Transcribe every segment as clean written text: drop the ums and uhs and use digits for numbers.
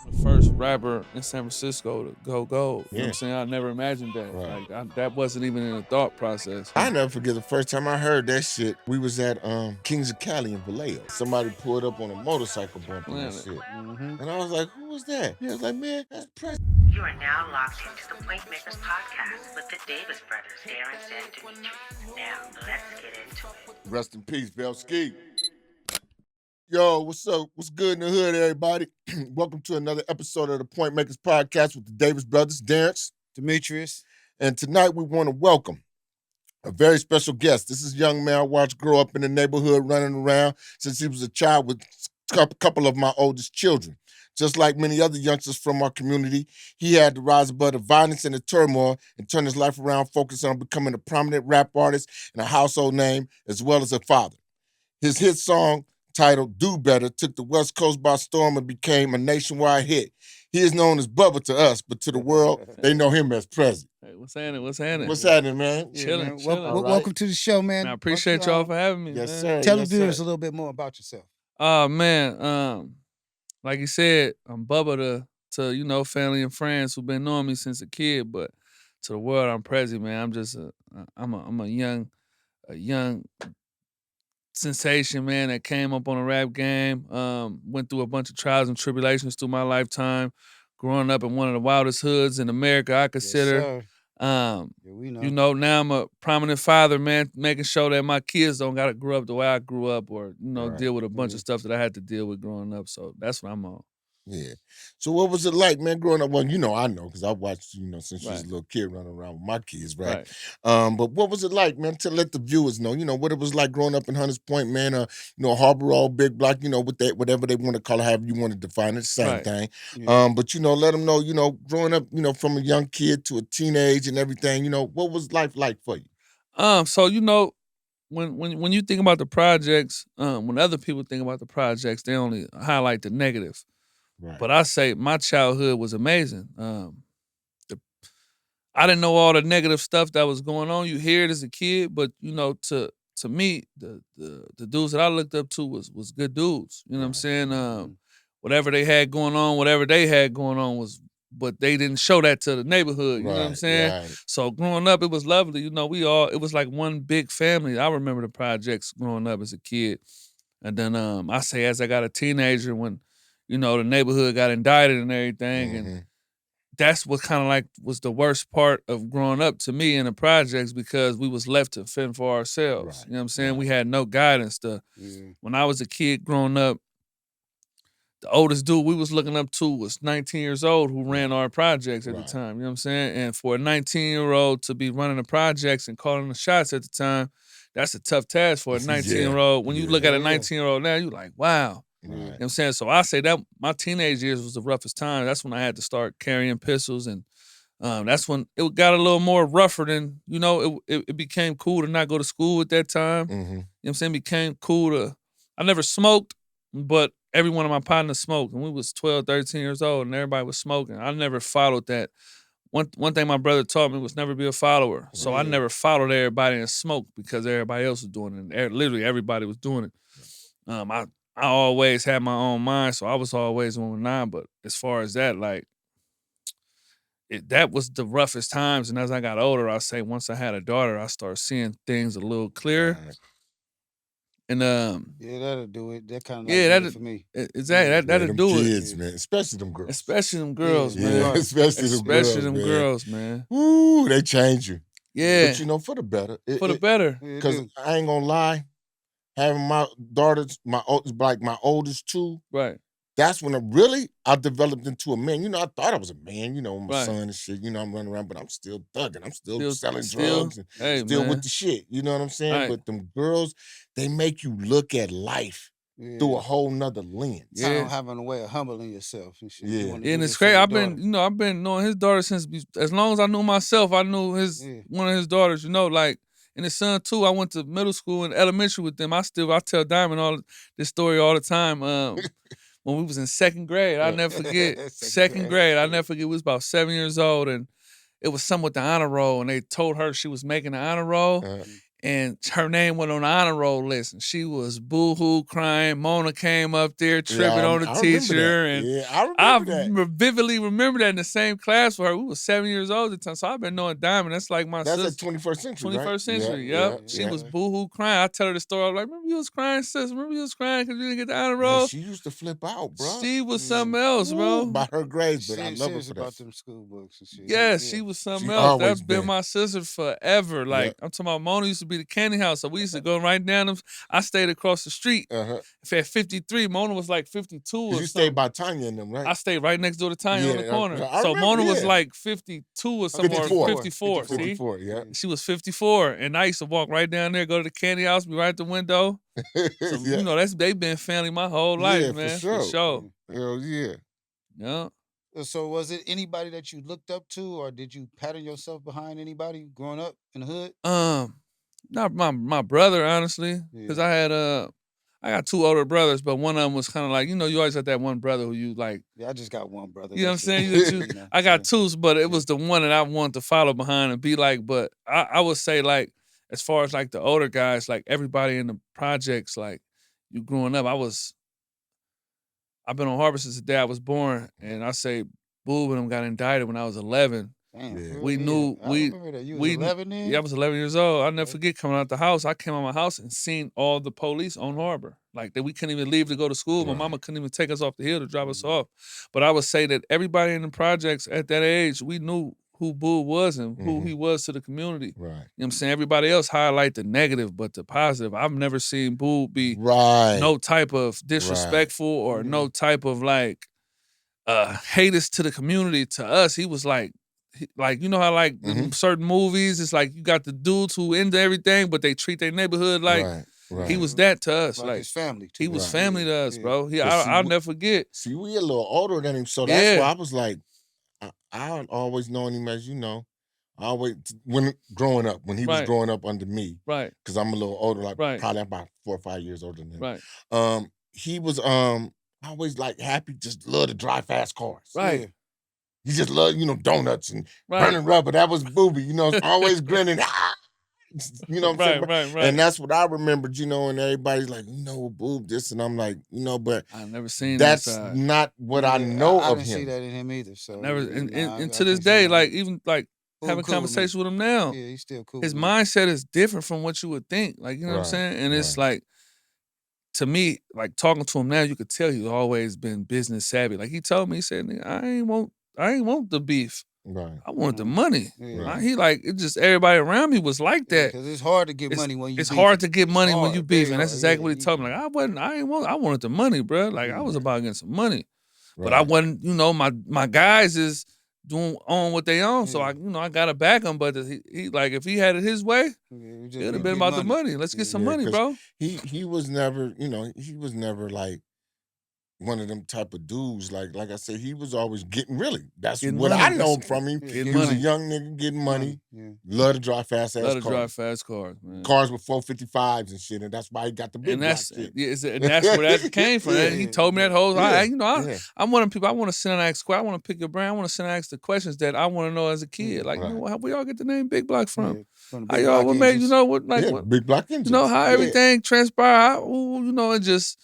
the first rapper in San Francisco to go gold. You know what Yeah. I'm saying? I never imagined that. Right. That wasn't even in the thought process. I never forget the first time I heard that shit. We was at Kings of Cali in Vallejo. Somebody pulled up on a motorcycle bumping that Planet. shit. Mm-hmm. And I was like, who was that? He was like, man, that's Prezi. You are now locked into the Point Makers podcast with the Davis brothers, Darren and Demetrius. Now, let's get into it. Rest in peace, Belsky. Yo, what's up? What's good in the hood, everybody? Welcome to another episode of the Point Makers podcast with the Davis brothers, Darren. Demetrius. And tonight we want to welcome a very special guest. This is a young man I watched grow up in the neighborhood running around since he was a child with a couple of my oldest children. Just like many other youngsters from our community, he had to rise above the violence and the turmoil and turn his life around, focusing on becoming a prominent rap artist and a household name, as well as a father. His hit song, titled Do Better, took the West Coast by storm and became a nationwide hit. He is known as Bubba to us, but to the world, they know him as Prezi. Hey, what's happening? What's happening? What's happening, man? Yeah, Chilling, man. chilling. Wel- Welcome to the show, man. I appreciate y'all for having me. Yes, man. sir. Tell yes, the viewers sir. a little bit more about yourself. Oh man, like you said, I'm Bubba to family and friends who've been knowing me since a kid, but to the world, I'm Prezi, man. I'm just I'm a young sensation, man, that came up on a rap game. Went through a bunch of trials and tribulations through my lifetime, growing up in one of the wildest hoods in America, I consider. Yes, sir. Yeah, we know. Now I'm a prominent father, man, making sure that my kids don't gotta grow up the way I grew up or, Right. deal with a bunch of stuff that I had to deal with growing up. So that's what I'm on. Yeah. So what was it like, man, growing up? Well, I know, because I watched, since you was a Right. little kid running around with my kids, right? Right. But what was it like, man, to let the viewers know, what it was like growing up in Hunters Point, man, Harbor All, Big Block, with that, whatever they want to call it, however you want to define it, same Right. thing. Yeah. But, let them know, growing up, from a young kid to a teenage and everything, what was life like for you? So when you think about the projects, when other people think about the projects, they only highlight the negative. Right. But I say my childhood was amazing. I didn't know all the negative stuff that was going on. You hear it as a kid, but to me, the dudes that I looked up to was good dudes. You know what I'm saying? Whatever they had going on was, but they didn't show that to the neighborhood. You know what I'm saying? Right. So growing up, it was lovely. It was like one big family. I remember the projects growing up as a kid. And then I say as I got a teenager when, the neighborhood got indicted and everything. And that's what kind of like was the worst part of growing up to me in the projects because we was left to fend for ourselves. Right, You know what I'm saying? right. We had no guidance. Yeah. When I was a kid growing up, the oldest dude we was looking up to was 19 years old who ran our projects at the Right. time. You know what I'm saying? And for a 19-year-old to be running the projects and calling the shots at the time, that's a tough task for a 19-year-old. When you look at a 19-year-old now, you're like, wow. Right. You know what I'm saying? So I say that my teenage years was the roughest time. That's when I had to start carrying pistols and that's when it got a little more rougher than, it became cool to not go to school at that time. Mhm. You know what I'm saying? It became cool I never smoked, but every one of my partners smoked. And we was 12, 13 years old and everybody was smoking. I never followed that. One thing my brother taught me was never be a follower. So I never followed everybody and smoked because everybody else was doing it. And literally everybody was doing it. I always had my own mind, so I was always on 9. But as far as that, like, that was the roughest times. And as I got older, I say once I had a daughter, I started seeing things a little clearer. Right. And Yeah, that'll do it. That kind of Yeah, did that'll- it for me. exactly Man, that'll them do kids, it. man, especially them girls. Especially them girls, Yeah, man. especially them girls, man. girls, man. Ooh, they change you. Yeah, But for the better. for the better. Yeah, it Because do. I ain't gonna lie, having my daughters, my oldest two, Right. that's when I developed into a man. I thought I was a man, with my Right. son and shit. I'm running around, but I'm still thugging. I'm still Still- selling still- drugs and hey, still man. with the shit. You know what I'm saying? Right. But them girls, they make you look at life Yeah. through a whole nother lens. Kind Yeah. of having a way of humbling yourself and shit. You Yeah. wanna do And it's this for crazy. your I've daughter. been knowing his daughter since as long as I knew myself. I knew Yeah. one of his daughters. Like, and his son too. I went to middle school and elementary with them. I tell Diamond this story all the time. When we was in second grade, I never forget. Second grade, I never forget. We was about 7 years old, and it was something with the honor roll, and they told her she was making the honor roll. Uh, and her name went on the honor roll list, and she was boo-hoo crying. Mona came up there tripping on the I remember that. teacher, and Yeah, I I remember that. vividly remember that in the same class with her. We was 7 years old at the time, so I've been knowing Diamond. That's like my That's sister. at 21st century, 21st right? century, Yeah, yep. She was boo-hoo crying. I tell her the story. I was like, remember you was crying, sis? Remember you was crying because you didn't get the honor roll? Yeah, she used to flip out, bro. She was something else, bro. By her grades, but I She love her was for about that. them school books and shit. Yeah, she was something She else. always That's been been. my sister forever. Like, I'm talking about Mona used to be the candy house. So we used to go right down them. I stayed across the street. If at 53, Mona was like 52 or something. You stayed by Tanya and them, right? I stayed right next door to Tanya on the corner. So Mona was like 52 or something. 54, see? 54, yeah. She was 54. And I used to walk right down there, go to the candy house, be right at the window. So, you know, they've been family my whole life, man. For sure. Hell yeah. Yeah. So was it anybody that you looked up to, or did you pattern yourself behind anybody growing up in the hood? Not my brother, honestly. Because I got 2 older brothers, but one of them was kind of like, you know, you always got that one brother who you like. Yeah, I just got one brother. You know what I'm saying? I got 2, but it was the one that I wanted to follow behind and be like. But I would say, like, as far as like the older guys, like everybody in the projects, like you growing up, I've been on Harbor since the day I was born, and I say Boob and them got indicted when I was 11. Damn, We knew I remember that. You was 11 then? Yeah, I was 11 years old. I'll never forget coming out the house. I came out my house and seen all the police on Harbor. Like that we couldn't even leave to go to school. My mama couldn't even take us off the hill to drop us off. But I would say that everybody in the projects at that age, we knew who Boo was and who he was to the community. Right. You know what I'm saying? Everybody else highlight the negative, but the positive. I've never seen Boo be no type of disrespectful or no type of like haters to the community. To us, he was like you know how like in certain movies, it's like you got the dudes who into everything, but they treat their neighborhood like he was that to us. Like his family. He was family to us, bro. I'll never forget. See, we a little older than him, so that's why I was like, I always known him as, you know, when growing up, when he was growing up under me, right? Because I'm a little older, like probably about 4 or 5 years older than him. Right. He was always like happy, just love to drive fast cars. Right. Yeah. He just loved, you know, donuts and burning rubber. That was Booby, you know, always grinning. You know what I'm saying? Right. And that's what I remembered, you know, and everybody's like, you know, Boob this, and I'm like, you know, but I've never seen that's not what I know I of didn't him. see that in him either. So never, and to this day, like even like having conversations with him now, yeah, he's still cool. His mindset is different from what you would think. Like, you know what I'm saying? And it's like, to me, like talking to him now, you could tell he's always been business savvy. Like he told me, he said, I ain't want the beef. Right. I want the money. Yeah. He like it just everybody around me was like that. Because it's hard to get money when you. It's hard to get money when you beef, and that's exactly what he told me. Like I wanted the money, bro. Like I was about getting some money, but I wasn't. You know, my guys is on what they own, so I gotta back him. But he like if he had it his way, it would have been about the money. Let's get some money, bro. He was never, you know, he was never like one of them type of dudes. Like I said, he was always getting That's getting what money. I know from him. He was a young nigga getting money. Love to drive fast ass cars. Love to drive fast cars, man. Cars with 455s and shit, and that's why he got the big and block that's, shit. And that's where that came from. He told me that whole. I'm one of them people. I want to sit and ask. I want to pick your brain. I want to sit and ask the questions that I want to know as a kid. Like, you know, how we all get the name Big Block from? How y'all? What made you know what? Like, what, Big Block engines. You know how everything transpired. You know, it just.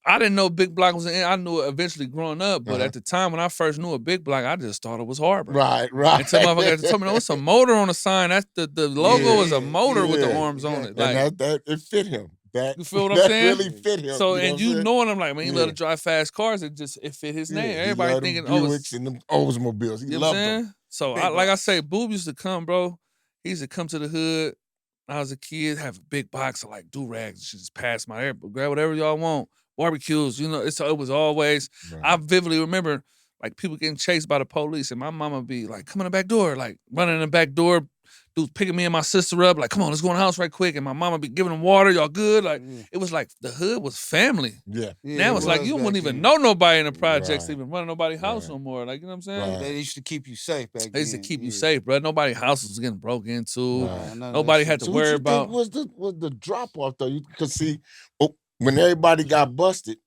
I didn't know Big Block was in. I knew it eventually growing up, but at the time when I first knew a Big Block, I just thought it was Harbor. Right. Until motherfuckers told me, no, it's a motor on the sign. That's the logo is a motor with the arms on it. Like, and that it fit him. You feel what I'm saying? That really fit him. So, and you knowing him, like, man, he love to drive fast cars. It fit his name. Everybody he thinking, Buicks and them Oldsmobiles. He loved them. So, like I say, Boob used to come, bro. He used to come to the hood. When I was a kid, have a big box of like do-rags. Just pass my air, grab whatever y'all want. Barbecues, you know, it was always, I vividly remember like people getting chased by the police and my mama be like, come in the back door, like running in the back door, dudes picking me and my sister up, like, come on, let's go in the house right quick. And my mama be giving them water, y'all good? Like, it was like the hood was family. Yeah. Now it's like you wouldn't even know nobody in the projects to even run nobody's house no more. Like, you know what I'm saying? They used to keep you safe back then. They used to keep you safe, bro. Nobody's house was getting broke into. Nobody had to worry about. Was the drop off though? You could see when everybody got busted,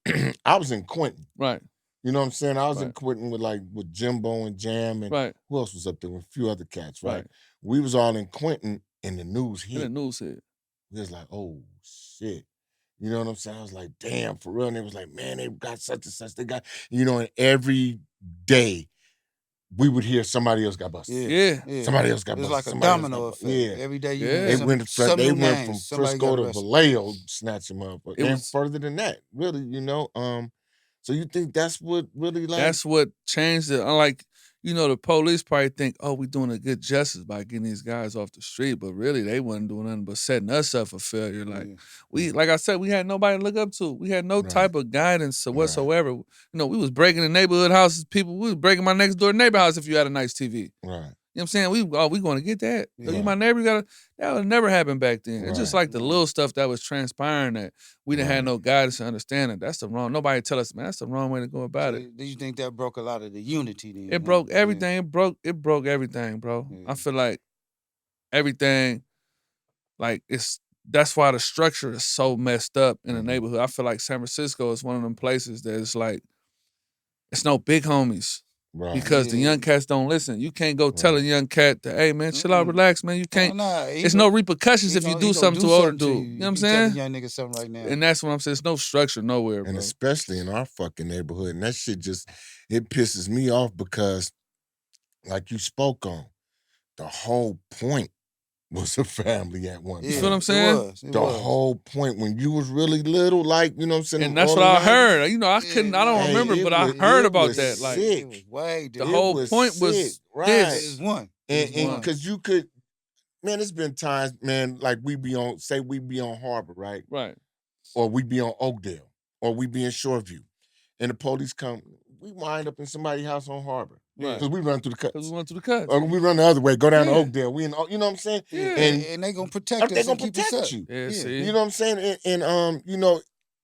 I was in Quentin. Right. You know what I'm saying? I was in Quentin with Jimbo and Jam and who else was up there with a few other cats, right? We was all in Quentin and the news hit. The news hit. we was like, oh shit. You know what I'm saying? I was like, damn, for real. And they was like, man, they got such and such. They got, and every day we would hear somebody else got busted. Yeah. Somebody else got It's busted. like a Somebody else domino got effect. busted. Yeah. Every day you Yeah. hear some They new went names. from Somebody Frisco got to arrested. Vallejo, snatch him up, It and was- further than that, really, So you think that's what really like? That's what changed it. Unlike, the police probably think, oh, we doing a good justice by getting these guys off the street, but really they wasn't doing nothing but setting us up for failure. Like like I said, we had nobody to look up to. We had no Right. type of guidance Right. whatsoever. We was breaking the neighborhood houses. We was breaking my next door neighbor house if you had a nice TV. Right. You know what I'm saying? We going to get that. Yeah. You my neighbor, that would never happen back then. It's just Right. like the little stuff that was transpiring that we didn't have Right. no guidance to understand it. That's the wrong. Nobody tell us, man, that's the wrong way to go about it. Do you think that broke a lot of the unity then? It broke everything. It broke everything, bro. Yeah. I feel like everything, like that's why the structure is so messed up in the Mhm. neighborhood. I feel like San Francisco is one of them places that it's like it's no big homies. Right. Because the young cats don't listen. You can't go tell a Right. young cat that, hey man, chill out, relax, man. You can't. There's no repercussions if you do something to older dude. You know what I'm Tell saying? the young nigga something right now. And that's what I'm saying. There's no structure nowhere, And bro. especially in our fucking neighborhood. And that shit it pisses me off because, like you spoke on, the whole point was a family at one You time. feel what I'm saying? It The was. whole point when you was really little, like, you know what I'm saying? And that's what I heard. I don't Hey, remember, it but I was- heard it about was that. Like sick. It was way the different. whole was point was sick, right. this. It's one. And because you could, man, it's been times, man, like we be on Harbor, right? Right. Or we be on Oakdale, or we be in Shoreview. And the police come, we wind up in somebody's house on Harbor. Right. Because we run through the cuts. Because we went to the cuts. Or we run the other way, go down to Yeah. Oakdale. We in, you know what I'm saying? Yeah. And they gonna protect us. They gonna and keep us protect up. you. Yeah, see? You know what I'm saying? And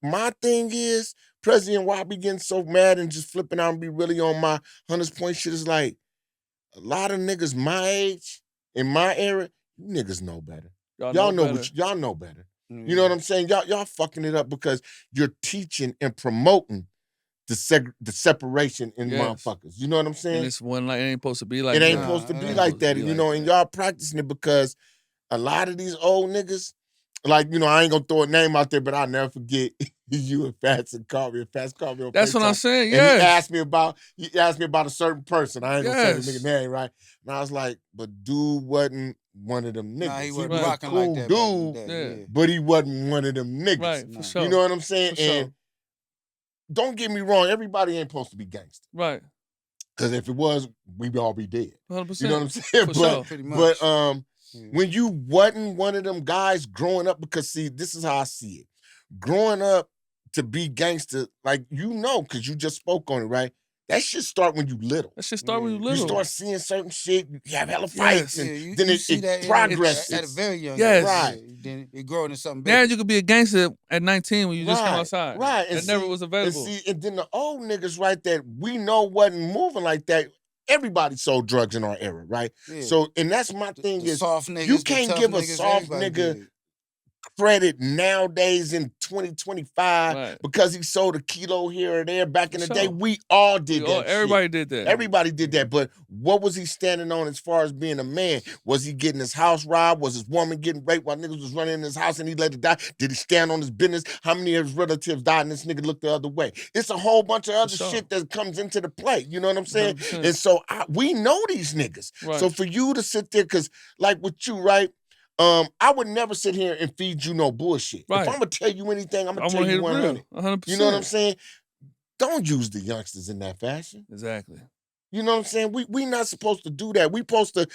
my thing is, President, why I be getting so mad and just flipping out and be really on my Hunters Point shit is like, a lot of niggas my age, in my era, you niggas know better. Y'all know better. y'all know better. You know what I'm saying? Y'all fucking it up because you're teaching and promoting the separation in Yes. motherfuckers. You know what I'm saying? And it's one like it ain't supposed to be like it ain't that. supposed to It be ain't like supposed to that. be And, like and that. y'all practicing it because a lot of these old niggas, like, I ain't gonna throw a name out there, but I'll never forget you and Fats called me on That's what I'm FaceTime. saying. And Yes. he asked me about a certain person. I ain't gonna say the Yes. nigga name, right? And I was like, but dude wasn't one of them niggas. Nah, he wasn't was a rocking cool like that. back in the dude, day, Yeah. but he wasn't one of them niggas. Right, for Nah. sure. You know what I'm saying? For sure. And don't get me wrong, everybody ain't supposed to be gangster. Right. Because if it was, we'd all be dead. 100%. You know what I'm saying? For but sure. Pretty much. when you wasn't one of them guys growing up, because see, this is how I see it. Growing up to be gangster, like because you just spoke on it, right? That shit start when you little. That shit start when you You You little. start seeing certain shit, you have hella Yes. fights, Yeah, and you, then you it, see that it progresses. at a very young Yes. age. Right. Yeah, then it growing into something Now bigger. you could be a gangster at 19 when you just come Right, outside. right. That never was available. And then the old niggas, right, that we know wasn't moving like that. Everybody sold drugs in our era, right? Yeah. So, and that's my thing The is, soft niggas, you the can't tough give a niggas, soft everybody nigga did. credit nowadays in 2025 Right. because he sold a kilo here or there. Back in For the day, sure. we all did that. Everybody shit. did that. Everybody did that, but what was he standing on as far as being a man? Was he getting his house robbed? Was his woman getting raped while niggas was running in his house and he let it die? Did he stand on his business? How many of his relatives died and this nigga looked the other way? It's a whole bunch of other sure. shit that comes into the play. You know what I'm saying? 100%. And so we know these niggas. Right. So for you to sit there, because like with you, right? I would never sit here and feed you no bullshit. Right. If I'm gonna tell you anything, I'm I gonna want tell to you hear the 100. real. 100%. You know what I'm saying? Don't use the youngsters in that fashion. Exactly. You know what I'm saying? We not supposed to do that. We supposed to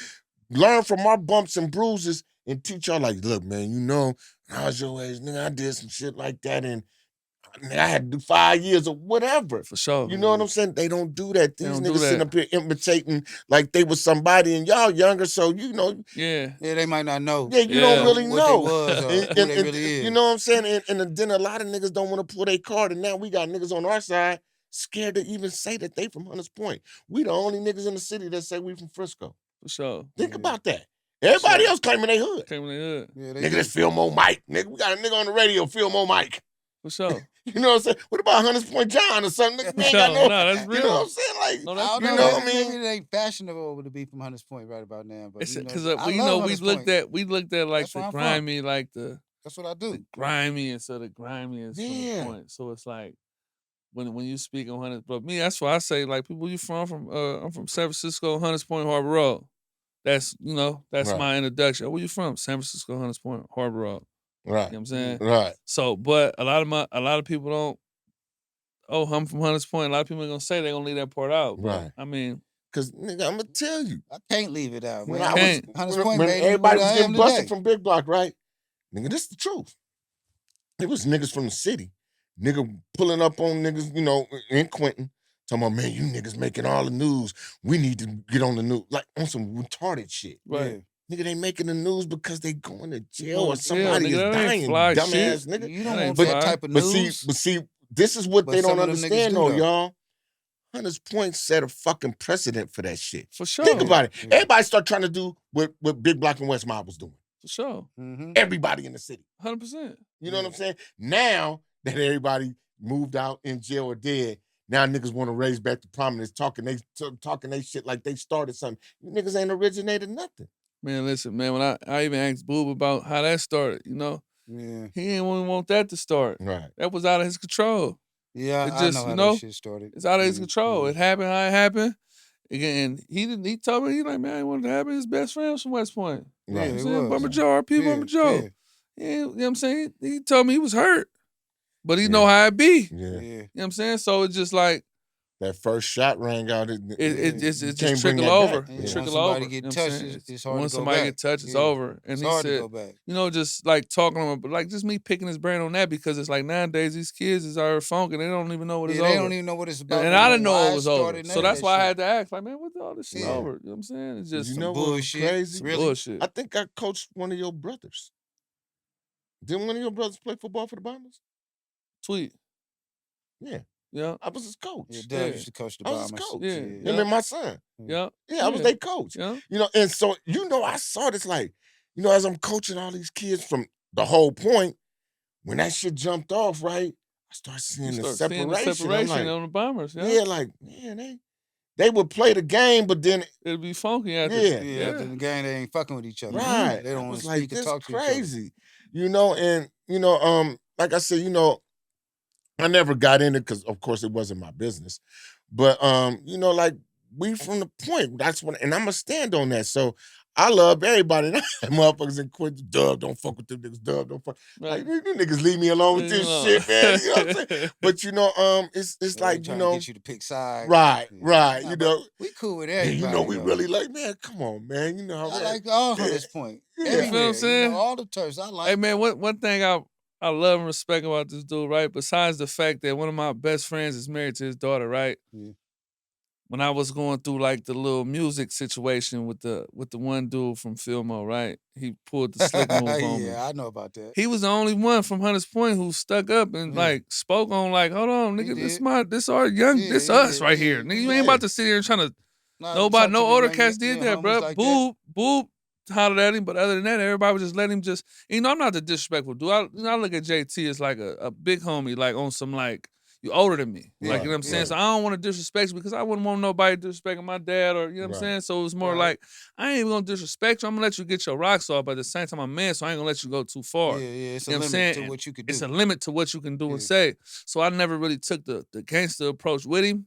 learn from our bumps and bruises and teach y'all like, look, man, when I was your age, nigga, I did some shit like that and I had to do 5 years or whatever. For sure. You know what I'm saying? They don't do that. They These don't do niggas sitting that. up here imitating like they was somebody and y'all younger, so Yeah. Yeah, they might not know. yeah, you don't really what know. they was or who they really is. You know what I'm saying? And then a lot of niggas don't want to pull their card, and now we got niggas on our side scared to even say that they from Hunters Point. We the only niggas in the city that say we from Frisco. For sure. Think about that. Everybody else claiming they hood. Came in the hood. Yeah, they Nigga, do. that's Fillmore Mike. Nigga, we got a nigga on the radio, Fillmore Mike. For sure. You know what I'm saying? What about Hunters Point John or something? Nigga, we ain't For got sure. no. No, that's You real. know what I'm saying? Like, No, I that's don't you know. know what I maybe mean? it ain't fashionable to be from Hunters Point right about now. But It's you know, because I we love know Hunters we looked Point. at like That's where the I'm from. grimy, like the That's what I do. the grimiest of the grimiest from the Yeah. point. So it's like when you speak on Hunters, but me, that's why I say like people you from I'm from San Francisco, Hunters Point, Harbor Road. That's that's Right. my introduction. Where you from? San Francisco, Hunters Point, Harbor Road. Right. You know what I'm saying? Right. So, but a lot of people don't. Oh, I'm from Hunters Point. A lot of people are gonna say they're gonna leave that part out. But, Right. I mean, Cause nigga, I'm gonna tell you. I can't leave it out, When man. I was Can't. Hunters when, Point when made me everybody what was I getting am busted today. from Big Block, right? Nigga, this the truth. It was niggas from the city. Nigga pulling up on niggas, in Quentin, talking about, man, you niggas making all the news. We need to get on the news. Like on some retarded shit. right. Nigga, they making the news because they going to jail Going or to jail, somebody nigga, is that ain't dying, you fly dumbass shit. nigga. You That don't ain't want But that fly. type of but news. see, this is what But they don't some of them niggas understand do, though, though. y'all. Hunters Point set a fucking precedent for that shit. For sure. Think about it. Yeah. Everybody start trying to do what Big Block and West Mob was doing. For sure. Mm-hmm. Everybody in the city. 100%. You know what I'm saying? Now that everybody moved out in jail or dead, now niggas want to raise back to prominence, talking they shit like they started something. You niggas ain't originated nothing. Man, listen, man, when I even asked Boob about how that started, Yeah. he didn't even want that to start. Right. That was out of his control. Yeah, It I just, know how that shit started. it's out of his control. Yeah. It happened how it happened. Again, he told me, he like, man, I wanted to happen. His best friend was from West Point. You know Right. what I'm it saying? was. Bummer Joe, RP Yeah, Bummer Joe. yeah. Yeah, you know what I'm saying? He told me he was hurt. But he Yeah. know how it be. Yeah. Yeah. You know what I'm saying? So it's just like, That first shot rang out. it you just can't bring trickle that over. back. And It once trickle somebody over. get You know what I'm touched, saying? it's hard to Once go somebody back. get touched, it's Yeah. over. And It's he hard to said, go back. just like talking to him, but like just me picking his brain on that because it's like nowadays these kids is out funk and they don't even know what it's Yeah, they over. don't even know what it's about. And no I more, didn't know why it was over. started, So none of that's that why I shit. had to ask, like, man, what all this shit Yeah. over? You know what I'm saying? It's just You some know what was bullshit. crazy? Really? bullshit. I think I coached one of your brothers. Didn't one of your brothers play football for the Bombers? Tweet. Yeah. Yeah. I was his coach. Yeah, Doug Yeah. used to coach the I was his Bombers. coach. Yeah. Him Yeah. and my son. Yeah. Yeah, I was Yeah. their coach. Yeah. And so, I saw this like, as I'm coaching all these kids from the whole point, when that shit jumped off, right, I started You seeing the start seeing the separation. I'm separation like, on the Bombers. Yeah. yeah, like, man, they would play the game, but then, It'll be funky after. Yeah. Yeah, after the game, they ain't fucking with each other. right, They I don't want was to like, speak and this talk to each other. crazy, and, like I said, I never got in it because, of course, it wasn't my business. But, like, we from the point. That's when, and I'm going to stand on that. So I love everybody. Motherfuckers in quit. Dub, don't fuck with them niggas. Dub, don't fuck. Right. Like, you niggas leave me alone with Leave me this alone. shit, man. You know what I'm saying? But, it's They like, trying to get you to pick sides. right, Yeah. right. Nah, but we cool with Yeah, everybody. we though. really like, man, come on, man. You know how I that- like all yeah. Hunters Point. Yeah. Everywhere. You feel what I'm saying? all the turfs. I like. Hey man, one thing I love and respect about this dude, right? Besides the fact that one of my best friends is married to his daughter, right? Yeah. When I was going through like the little music situation with the one dude from Filmo, right? He pulled the slick move on me. Yeah, I know about that. He was the only one from Hunters Point who stuck up and Yeah. like spoke on like, hold on, He nigga, did. this our young, Yeah, this he us did. right Yeah, here. Nigga, you yeah. ain't about to sit here and trying to Nah, nobody, talk no to the older young- cats did yeah, that, homies bro. like that. Boop hollered at him, but other than that, everybody would just let him just. I'm not the disrespectful dude. I look at JT as like a big homie, like on some like you older than me, like you know what I'm saying. Right. So I don't want to disrespect you because I wouldn't want nobody disrespecting my dad or you know what I'm Right. saying. So it was more Right. like I ain't even gonna disrespect you. I'm gonna let you get your rocks off, but at the same time, I'm a man, so I ain't gonna let you go too far. Yeah, it's You a know what I'm limit saying? to what you could do. It's a limit to what you can do and Yeah. say. So I never really took the gangster approach with him.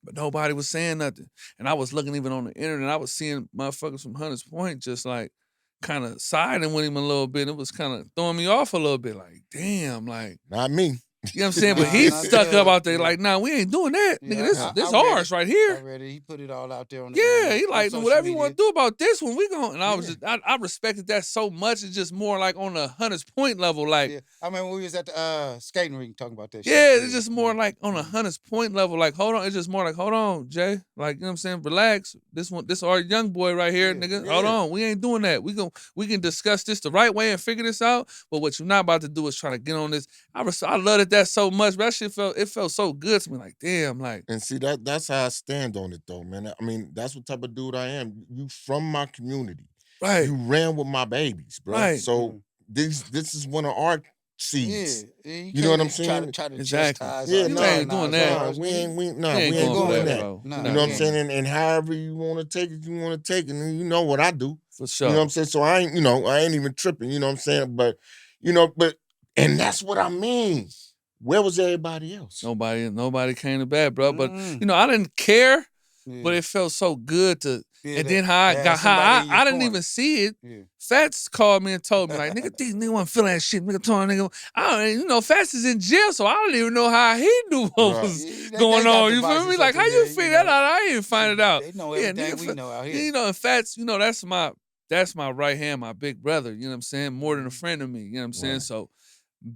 But nobody was saying nothing. And I was looking even on the internet, I was seeing motherfuckers from Hunters Point just like kind of siding with him a little bit. It was kind of throwing me off a little bit. Like, damn, like, Not me. you know what I'm saying? But Nah, he not stuck up Doug. out there Yeah. like, nah, we ain't doing that. Yeah, Nigga, this I read ours it. right I here. read it. He put it all out there on the Yeah, internet, he on like, social whatever you media. want to do about this one, we going. And I was Yeah. just, I respected that so much. It's just more like on the Hunters Point level, like, Yeah, I remember when we was at the skating rink talking about that shit. yeah, it's just more like on a Hunters Point level. Like, hold on, it's just more like, hold on, Jay. Like, you know what I'm saying? Relax. This our young boy right here, Yeah, nigga. yeah. Hold on. We ain't doing that. We can discuss this the right way and figure this out. But what you're not about to do is try to get on this. I loved that so much. But that shit felt so good to me. Like, damn, like, And see, that's how I stand on it, though, man. I mean, that's what type of dude I am. You from my community. right. You ran with my babies, bro. Right. So this is one of our Yeah, seeds. you know what I'm try to saying? try to Exactly. chastise. Yeah, or You no, ain't doing antagonize that. ours, we nigga. ain't We ain't doing gonna do that. that, bro. Nah, We You not know what I'm doing saying? that. And however you want to take it, you want to take it. And you know what I do. For sure. You know what I'm saying? So I ain't even tripping, you know what I'm saying? But, And that's what I mean. Where was everybody else? Nobody came to bat, bro. But Mm. I didn't care. Yeah. But it felt so good to, Yeah, and then how somebody in I your didn't corner. even see it. Yeah. Fats called me and told me like, nigga, these nigga wasn't feeling that shit. Nigga told nigga, Fats is in jail, so I don't even know how he knew what Right. was Yeah, going they got on. the You feel me? voices Like, up how in you there, figure you that know. out? I ain't find it out. They know Yeah, everything nigga, we know out here. and Fats, that's my right hand, my big brother. You know what I'm saying? More than a friend of me. You know what I'm saying? Right. So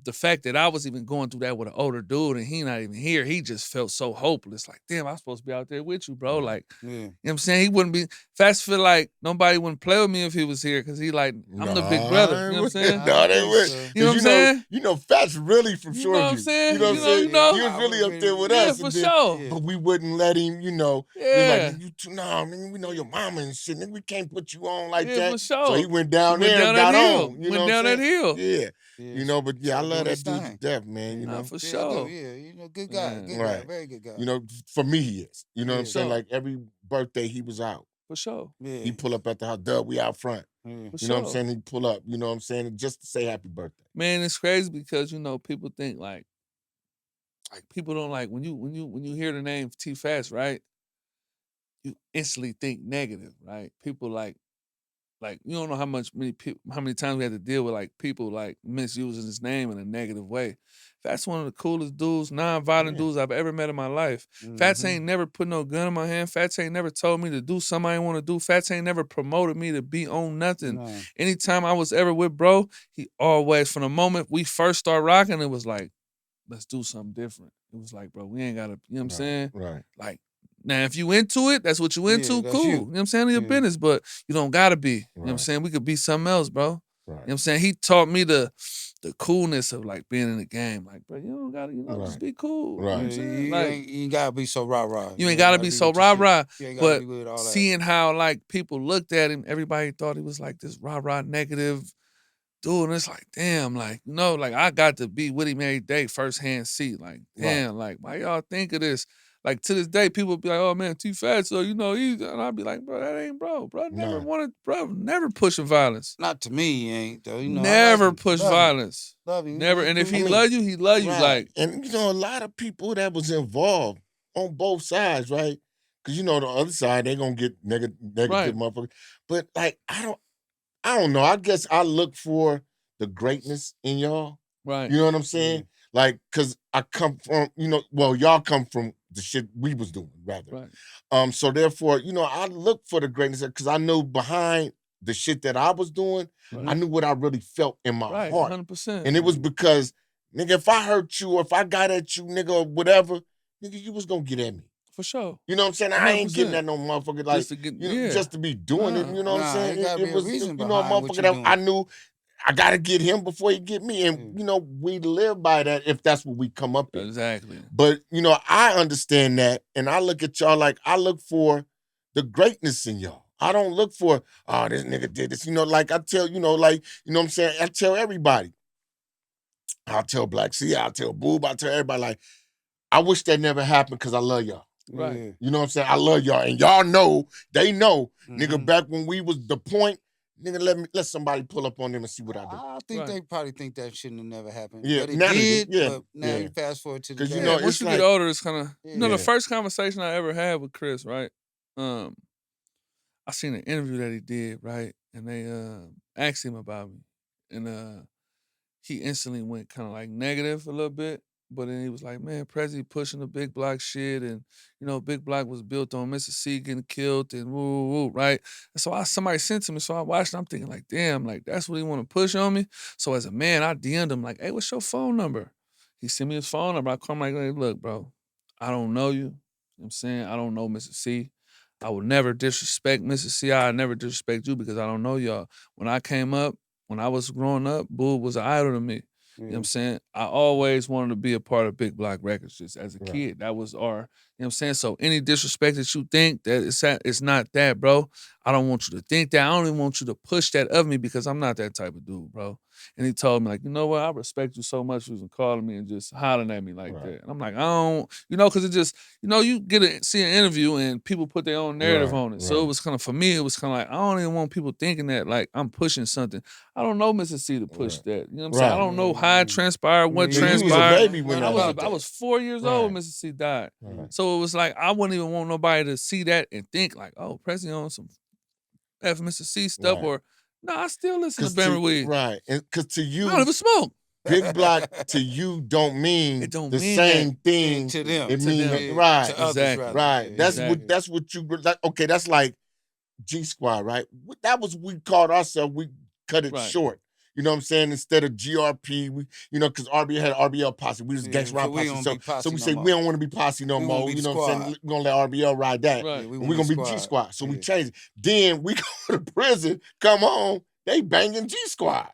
the fact that I was even going through that with an older dude and he not even here, he just felt so hopeless. Like, damn, I'm supposed to be out there with you, bro. Like, Yeah. you know what I'm saying? He wouldn't be, Fats feel like nobody wouldn't play with me if he was here because he like, I'm the big brother. You know what I'm saying? No, they would. so. You know what I'm saying? Fats really from You know what I'm Shoreview. saying? You know what I'm saying? You know? He was really up there with Yeah, us. for and then, sure. But we wouldn't let him, we was Yeah. like, nigga, we know your mama and shit. Nigga, we can't put you on like that. For sure. So he went down He went there down and that got hill. on. You Went know down what I'm that saying? hill. Yeah. Yeah. But yeah, I Doing love his that dude to thing. death, man. Nah, for Yeah, sure. Yeah, good guy. Man. Good Right. guy. Very good guy. For me, he is. You know what I'm Yeah. saying? Sure. Like every birthday he was out. For sure. Yeah. He pull up at the house. Dub, we out front. Yeah. For You know what I'm sure. saying? He pull up. You know what I'm saying? Just to say happy birthday. Man, it's crazy because people think like people don't like when you hear the name T Fast, right? You instantly think negative, right? People like you don't know how many times we had to deal with like people like misusing his name in a negative way. Fats one of the coolest dudes, non-violent dudes I've ever met in my life. Fats ain't never put no gun in my hand. Fats ain't never told me to do something I ain't want to do. Fats ain't never promoted me to be on nothing. No. Anytime I was ever with bro, he always, from the moment we first start rocking, it was like, let's do something different. It was like, bro, we ain't gotta, you know what I'm saying? Right. Like, now if you into it, that's what you into, that's cool. you. You know what I'm saying? Your Yeah. business, but you don't gotta be. You know what I'm Right. saying? We could be something else, bro. Right. You know what I'm saying? He taught me the coolness of like being in the game. Like, bro, you don't gotta, just be cool. You know what I'm Right. saying? You Like, ain't gotta be so rah-rah. you ain't gotta be so with your shit. rah-rah. You ain't gotta But be with all that. seeing how like people looked at him, everybody thought he was like this rah-rah negative dude. And it's like, damn, like, like I got to be with him every day, firsthand seat. Like, damn, like, why y'all think of this? Like, to this day, people be like, oh man, too fat, so and I'd be like, bro, that ain't bro. Bro, never pushing violence. Not to me, he ain't though. Never push love him. violence. Love him. Never. And if he love you, he love you. Right. Like, and a lot of people that was involved on both sides, right? Because the other side, they gonna get negative Right. motherfuckers. But like, I don't know. I guess I look for the greatness in y'all. right. You know what I'm saying? Like, cause I come from, y'all come from the shit we was doing, rather. Right. So therefore, I look for the greatness because I know behind the shit that I was doing, I knew what I really felt in my Right. heart. 100%. And it was because, nigga, if I hurt you or if I got at you, nigga, or whatever, nigga, you was gonna get at me. For sure. You know what I'm saying? I ain't getting 100%. at no motherfucker like Just to get, just to be doing it. You know what I'm saying? It gotta be a was reason a behind what motherfucker you that doing. I knew I gotta get him before he get me. And we live by that if that's what we come up in. Exactly. But I understand that, and I look at y'all like I look for the greatness in y'all. I don't look for, oh, this nigga did this. Like I tell, what I'm saying? I tell everybody. I'll tell Black C, I'll tell Boob, I'll tell everybody, like, I wish that never happened because I love y'all. Right. You know what I'm saying? I love y'all. And y'all know, they know, nigga, back when we was the point, nigga, let somebody pull up on them and see what I do. I think they probably think that shouldn't have never happened. Yeah, But it now they did, do. Yeah, but now you fast forward to the 'Cause, day. Once it's you like, get older, it's kind of, the Yeah. first conversation I ever had with Chris, right? I seen an interview that he did, right? And they asked him about me. And he instantly went kind of like negative a little bit. But then he was like, man, Prezi pushing the big block shit. And, big block was built on Mississippi getting killed and woo, woo, woo, right? And so somebody sent to me. So I watched and I'm thinking like, damn, like that's what he want to push on me. So as a man, I DM'd him like, hey, what's your phone number? He sent me his phone number. I call him like, hey, look, bro, I don't know you. You know what I'm saying? I don't know Mr. C. I would never disrespect Mr. C. I never disrespect you because I don't know y'all. When I came up, when I was growing up, Boo was an idol to me. You know what I'm saying? I always wanted to be a part of Big Block Records just as a kid. That was our, You know what I'm saying? So any disrespect that you think that it's not that, bro. I don't want you to think that. I don't even want you to push that of me because I'm not that type of dude, bro. And he told me, like, you know what? I respect you so much. You was calling me and just hollering at me like Right. that. And I'm like, I don't, because it just, you see an interview and people put their own narrative Right, on it. So it right. was kind of, for me, it was kind of like, I don't even want people thinking that, like, I'm pushing something. I don't know Mr. C to push Right. that. You know what I'm saying? I Right. don't know how it transpired, what Yeah, Yeah, you was a transpired. baby when Learn that about happened. I was 4 years Right. old when Mr. C died. Right. So it was like, I wouldn't even want nobody to see that and think like, oh, Prezi on some F Mr. C stuff, Right. or no, I still listen to 'Cause Baron Weed. right, and because to I don't you, even smoke. Big Block to you don't mean It don't the mean that. same thing. to them. It To mean them. Yeah, right, to others, Exactly. rather. right. Yeah, That's yeah, what yeah. that's what you like. Okay, that's like G Squad, right? That was we called ourselves. We cut it Right. short. You know what I'm saying? Instead of GRP, we because RBL had RBL posse. We was Yeah, gangsta so rap we posse. don't So be posse so we no say more. we don't want to be posse no We wanna more. be You the know what I'm saying? squad. We're gonna let RBL ride that. Right. Yeah, And we're gonna be G Squad. So we Yeah. changed it. Then we go to prison. Come on, they banging G Squad.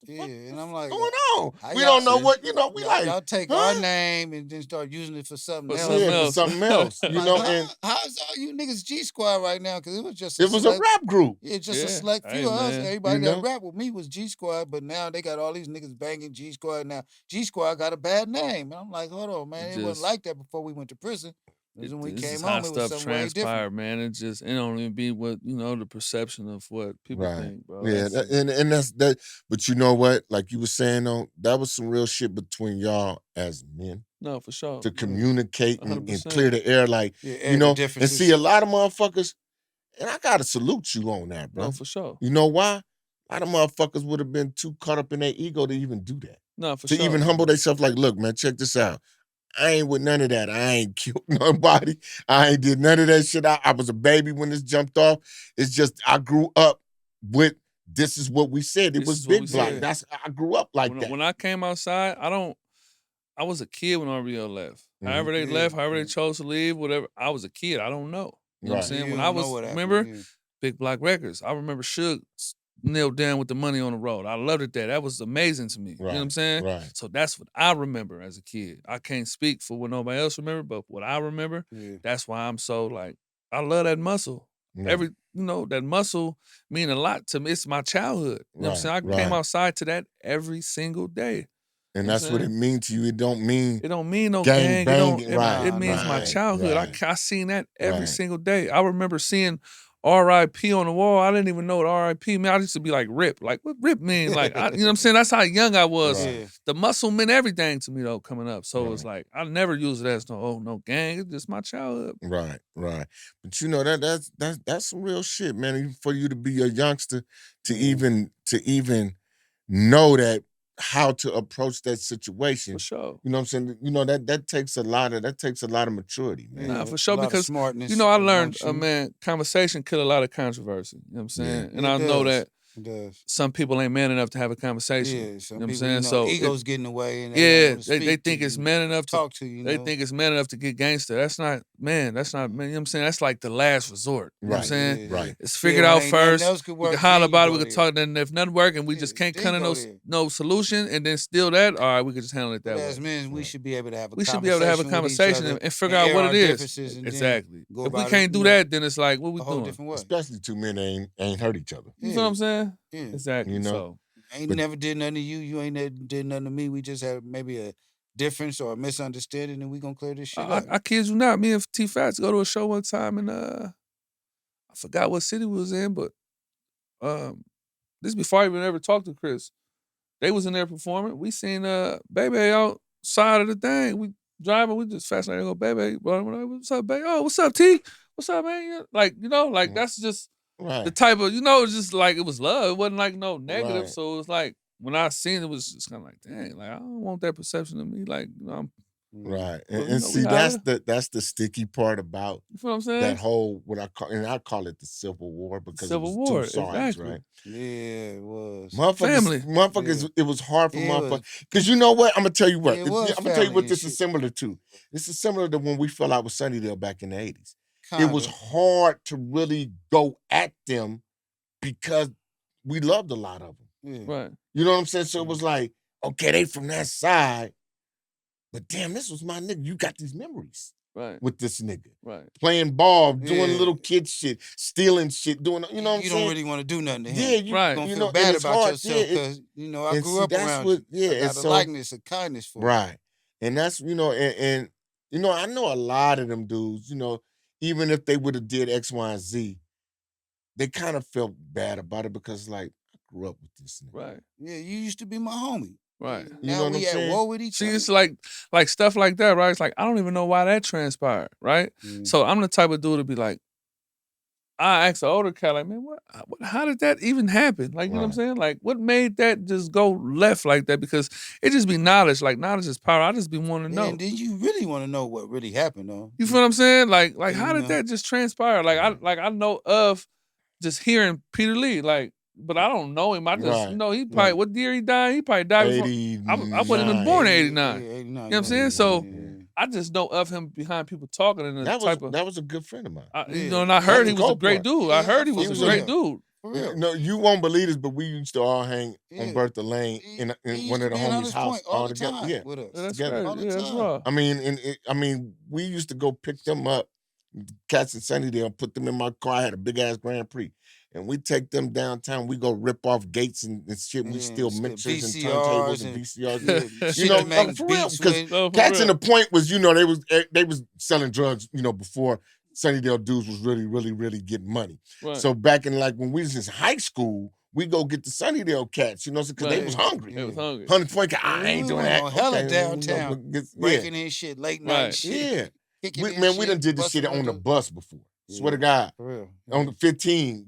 Yeah, and I'm like, Going on? how We y'all- don't know See? what we like. y'all take our huh? name and then start using it for something For else. something Yeah, for else. something else. You Like, know, and how's all you niggas G Squad right now? Because it was just it was a rap group. Yeah, just a Yeah. select few Hey, of us. man. Everybody You that know? rap with me was G Squad, but now they got all these niggas banging G Squad. Now G Squad got a bad name, and I'm like, hold on, man, it wasn't just- like that before we went to prison. Because when we This came is home, how it was stuff something way different. transpired, man. It don't even be what the perception of what people Right. think, bro. Yeah, That's- and that's that. But you know what? Like you were saying, though, that was some real shit between y'all as men no, for sure. to communicate and 100%. clear the air, like Yeah, you know. the And see, a lot of motherfuckers, and I gotta salute you on that, bro. No, for sure. You know why? A lot of motherfuckers would have been too caught up in their ego to even do that. No, for To sure. even humble themselves, like, look, man, check this out. I ain't with none of that. I ain't killed nobody. I ain't did none of that shit. I was a baby when this jumped off. It's just I grew up with this is what we said. It This was is what we Big Block. said. That's I grew up like that. When I came outside, I was a kid when RBL left. However they Yeah, left, however yeah. they chose to leave, whatever. I was a kid. I don't know. You know what I'm Right. saying? You When don't I know was, what happened, remember, yeah. Big Block Records. I remember Suge knelt down with the money on the road. I loved it there. That was amazing to me. You know what I'm Right, saying? right. So that's what I remember as a kid. I can't speak for what nobody else remember, but what I remember, Yeah. that's why I'm so like, I love that muscle. Right. That muscle mean a lot to me. It's my childhood. You know what I'm saying? I Right, came right. outside to that every single day. And You know that's what it means to you. It don't mean It don't mean no gang gang. It don't. banging. Right. It means my right, childhood. Right. I seen that every Right. single day. I remember seeing R.I.P. on the wall. I didn't even know what R.I.P. meant. I used to be like Rip. Like what Rip mean? Like you know what I'm saying? That's how young I was. Right. Yeah. The muscle meant everything to me though coming up. So it's Right. like I never use it as no gang. It's just my childhood. Right, right. But you know that's some real shit, man. Even for you to be a youngster, to even know that how to approach that situation. For sure. You know what I'm saying? You know that takes a lot of maturity, man. Nah, Yeah, for a sure. lot of Because smartness I learned, amongst you. man, conversation kill a lot of controversy. You know what I'm saying? And I know that It does. some people ain't man enough to have a conversation. Yeah, You some know what I'm people, saying? So egos get in the way, and they yeah, don't want to they speak think to it's you, man enough to talk to you. They think it's man enough to get gangster. That's not man. That's not man. You know what I'm saying? That's like the last resort. You know what I'm Right, saying? right. It's figured when out ain't nothing first. else could We work, can holler then you about it. go We can there. talk. Then if nothing work and we Yeah, just can't then come to go there. no solution, and then still that, all right, we can just handle it But that as way. men, we should be able to have a We should be conversation able to have a with each conversation other and figure out air what our it is. differences and then Exactly. go If we about can't it, do that, then it's like, what we a whole doing? different way. Especially two men that ain't hurt each other. You feel what I'm saying? Yeah. Exactly. You know? So Ain't But- never did nothing to you. You ain't never did nothing to me. We just have maybe a difference or a misunderstanding, and we gonna clear this shit up. I kid you not. Me and T Fats go to a show one time, and I forgot what city we was in, but this before I even ever talked to Chris. They was in there performing. We seen Baby outside of the thing. We driving. We just fast go, Baby. What's up, Baby? Oh, what's up, T? What's up, man? Yeah. Like that's just Right. the type of it's just like it was love. It wasn't like no negative. Right. So it was like when I seen it was just kind of like, dang, like I don't want that perception of me. Like I'm, Right. Well, And, you and know, we see, that's holler. the sticky part about you feel what I'm saying? that whole what I call it the Civil War because Civil it was War, two sides, exactly. right? Yeah, it was. Family. Motherfuckers, it was hard for It motherfuckers. Because you know what? I'm gonna tell you what. It was I'm gonna tell you family what and this shit. is similar to. This is similar to when we fell out with Sunnydale back in the 80s. Kinda. It was hard to really go at them because we loved a lot of them. Yeah. Right. You know what I'm saying? So it was like, okay, they from that side, but damn, this was my nigga. You got these memories. Right. with this nigga. Right. Playing ball, doing Yeah. little kid shit, stealing shit, doing, you know what I'm You saying? don't really want to do nothing to him. Yeah, you, Right. You're gonna you feel know, and bad it's about hard. yourself Yeah, because I and grew see, up that's around what, you. I got and a so, likeness, a kindness for you. right. And that's, and I know a lot of them dudes, even if they would have did X, Y, and Z, they kind of felt bad about it because, like, I grew up with this nigga. Right. Yeah, you used to be my homie. Right. You Now know what we I'm at saying? war with each See, other. it's like stuff like that, right? It's like I don't even know why that transpired, right? Yeah. So I'm the type of dude to be like, I ask the older cat, like, man, how did that even happen? Like, you know what I'm Right. saying? Like, what made that just go left like that? Because it just be knowledge. Like, knowledge is power. I just be wanting to know. And then you really want to know what really happened, though. You feel what I'm saying? Like, Yeah, how you did know. that just transpire? Like, I know of just hearing Peter Lee, like, but I don't know him. I just, Right. he probably, what year he died? He probably died before. I wasn't even 89. born in 89. 89. Yeah, 89. You know what I'm saying? So Yeah. I just know of him behind people talking and the That type of, was a good friend of mine. and I heard he was a great dude. I heard he was a fucking great with dude. For real. No, you won't believe this, but we used to all hang on Yeah. Bertha Lane in He one used of to the be in homies' Hunters house Point all all the together. time Yeah, with us. Yeah, that's together. crazy. All the Yeah, that's time. raw. I mean, we used to go pick them up, cats in Sunnydale, put them in my car. I had a big ass Grand Prix, and we take them downtown. We go rip off gates and shit. We steal mixers and turntables and VCRs. Yeah, You shit know, to make for real, beats because with. No, for Cats in real. the Point was, they was selling drugs, before Sunnydale dudes was really, really, really getting money. Right. So back in, like, when we was in high school, we go get the Sunnydale cats, because they Right. was hungry. They was hungry. 100 Point, I ain't doing that. On hella Okay, downtown, yeah. breaking in shit, late night Right. shit. Yeah. Kicking in We shit, done did this busting shit on the windows. bus before. Swear to Yeah, God. For real. On the 15.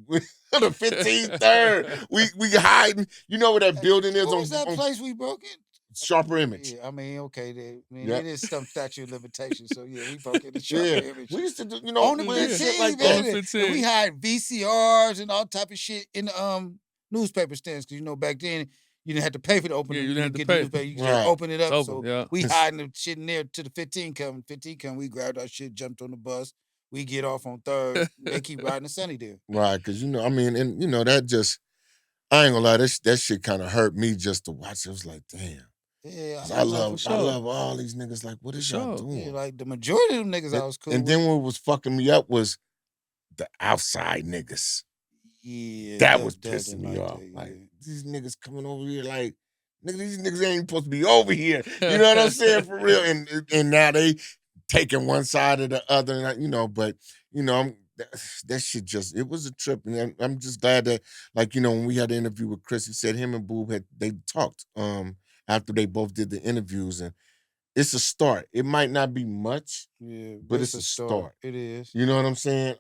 On the 15th, third. We hiding. You know where that building is What was that on place we broke in? Sharper Image. Yeah, I mean, okay, Yeah. it is some statute of limitations. So yeah, we broke into Sharper Yeah. Image. We used to do, On the yeah. 15, shit like man. that. On the And 15. we had VCRs and all type of shit in the newspaper stands because back then you didn't have to pay for the open. Yeah, you to didn't have to get pay. the newspaper. You could Right. just open it up. It's So open, yeah. we hiding the shit in there till the 15 come. 15 come, we grabbed our shit, jumped on the bus. We get off on third. They keep riding the Sunnydale. Right, because that just, I ain't gonna lie, that shit kind of hurt me just to watch. It was like, damn. Yeah, 'Cause I I know, love for I sure. love all these niggas. Like, what is y'all sure. doing? Yeah, like the majority of them niggas I was cool And with. then what was fucking me up was the outside niggas. Yeah, That was that pissing me like off. that, Like, yeah. these niggas coming over here, like, nigga, these niggas ain't supposed to be over here. You know what I'm saying? For real. And now they taking one side or the other, and but that shit just, it was a trip. And I'm just glad that, like, when we had the interview with Chris, he said him and Boob they talked after they both did the interviews, and it's a start. It might not be much, Yeah, but it's a start. It is. You know what I'm saying?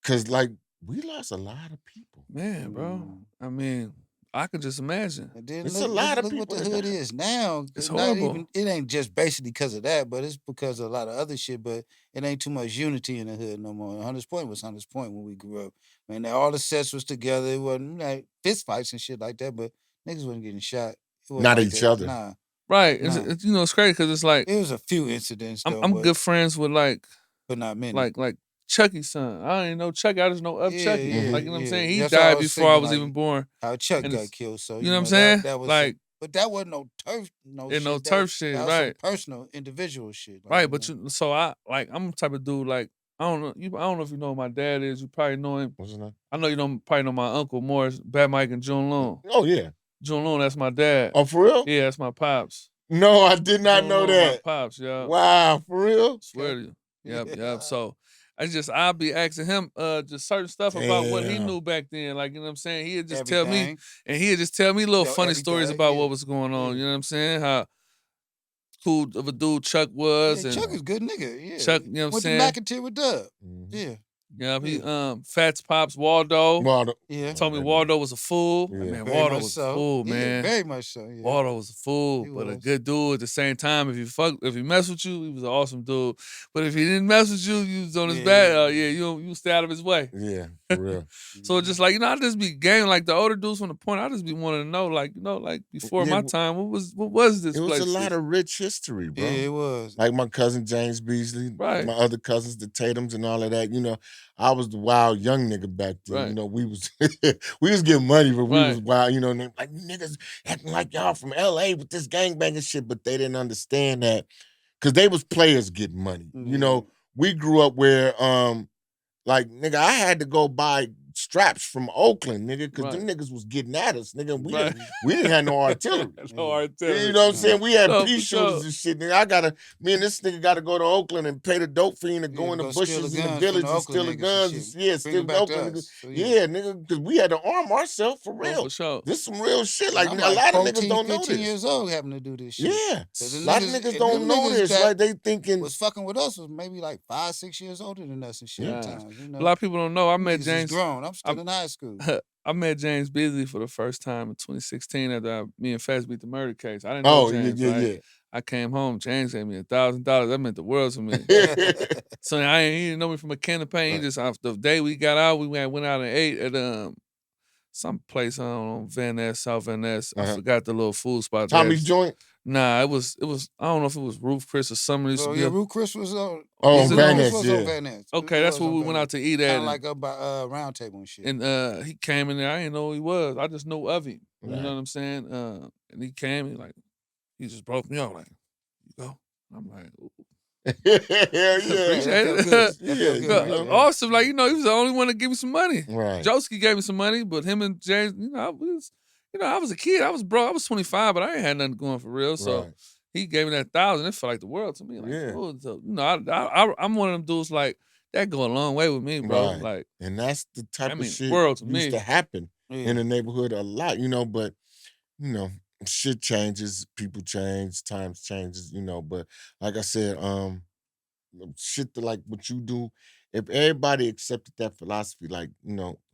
Cause, like, we lost a lot of people. Man, bro. I mean, I could just imagine. And then It's look, a lot of look what people the that hood died. is now. It's Not horrible. even, it ain't just basically because of that, but it's because of a lot of other shit. But it ain't too much unity in the hood no more. Hunters Point was Hunters Point when we grew up. Man, all the sets was together. It wasn't like fist fights and shit like that, but niggas wasn't getting shot. It wasn't Not like each that. other. Nah. Right. Nah. It's crazy because it's like, It was a few incidents though. I'm but, good friends with but not many. like Chucky's son. I ain't know Chucky. I just know of Yeah, Chucky. yeah, Like, you know what I'm saying? He That's what I died was before I thinking, was like, even born. how Chuck And got it's- killed. So you know what I'm saying? That was Like, but that wasn't no turf, no shit. turf shit, that was right. some personal, individual shit. Like, Right, but so I'm the type of dude, like, I don't know if you know who my dad is. You probably know him. What's his name? I know you probably know my uncle Morris, Bad Mike and June Long. Oh, yeah. June Long, that's my dad. Oh, for real? Yeah, that's my pops. No, I did not June know Long, that. My pops, yeah. Wow, for real? Swear to you. Yep, Yeah. yep. So I'll be asking him just certain stuff about what he Damn. knew back then. Like, you know what I'm saying? He'd just tell me, everything. and he'd just tell me little Yo, funny stories everything, about yeah. what was going on. Yeah. You know what I'm saying? How cool of a dude Chuck was. Yeah, and Chuck is a good nigga. Yeah. Chuck, you know what I'm Went saying? to McIntyre with Dub. Mhm. Yeah. Yeah, he Fats Pops Waldo. Waldo. Yeah. Told me Waldo was a fool. Yeah. Man, Very Waldo much was so. a fool, Yeah, man. very much so. Yeah. Waldo was a fool, He but a was. good dude at the same time. If he messed with you, he was an awesome dude. But if he didn't mess with you, you was on his Yeah, back. yeah. You stay out of his way. Yeah, for real. So it's just like, I just be game like the older dudes from the point. I just be wanting to know, like, before Yeah, my time, what was this It was place? a lot of rich history, bro. Yeah, it was. Like my cousin James Beasley, Right. my other cousins, the Tatums and all of that. I was the wild young nigga back then. Right. We was we was getting money, but we was Right. wild. And they like, niggas acting like y'all from LA with this gangbanging shit, but they didn't understand that. because they was players getting money. You know, we grew up where like, nigga, I had to go buy straps from Oakland, nigga, because them niggas was getting at us, nigga. We didn't have no artillery. No artillery. You know what I'm saying? We had No, pea for shooters sure. and shit. Nigga, me and this nigga gotta go to Oakland and pay the dope fiend to go in the bushes in the village and steal the guns. Yeah, steal the Oakland niggas. Yeah, nigga, because we had to arm ourselves for real. Oh, for sure. This some real shit. Like, I'm a lot of 14, niggas don't know 15 this. years old having to do this shit. Yeah. The A lot of niggas don't know this, right? They thinking was fucking with us was maybe like 5, 6 years older than us and shit at times. You know? A lot of people don't know. I met Niggas James. is grown. I'm still in high school. I met James Beasley for the first time in 2016 after me and Fats beat the murder case. I didn't know James. Yeah. I came home. James gave me $1,000. That meant the world to me. So he didn't know me from a can of paint. He just off the day we got out, we went out and ate at some place on Van Ness, South Van Ness. I forgot the little food spot. Tommy's joint. Nah, it was. I don't know if it was Roof Chris or something. Roof Chris was on. Van Ness, Van Ness. Okay, that's where we went out to eat at. Kind of like up by Round Table and shit. And he came in there. I didn't know who he was. I just know of him. You know what I'm saying? And he came. He just broke me off. Like, you go. I'm like, ooh. Yeah. Awesome. Like, he was the only one to give me some money. Right. Joski gave me some money, but him and James, I was a kid. I was broke. I was 25, but I ain't had nothing going for real. So he gave me that $1,000. It felt like the world to me. Like, so, I'm one of them dudes like that go a long way with me, bro. Right. Like, and that's the type of shit world to used me. to happen in the neighborhood a lot, but shit changes, people change, times changes, but like I said, shit to like what you do, if everybody accepted that philosophy, like,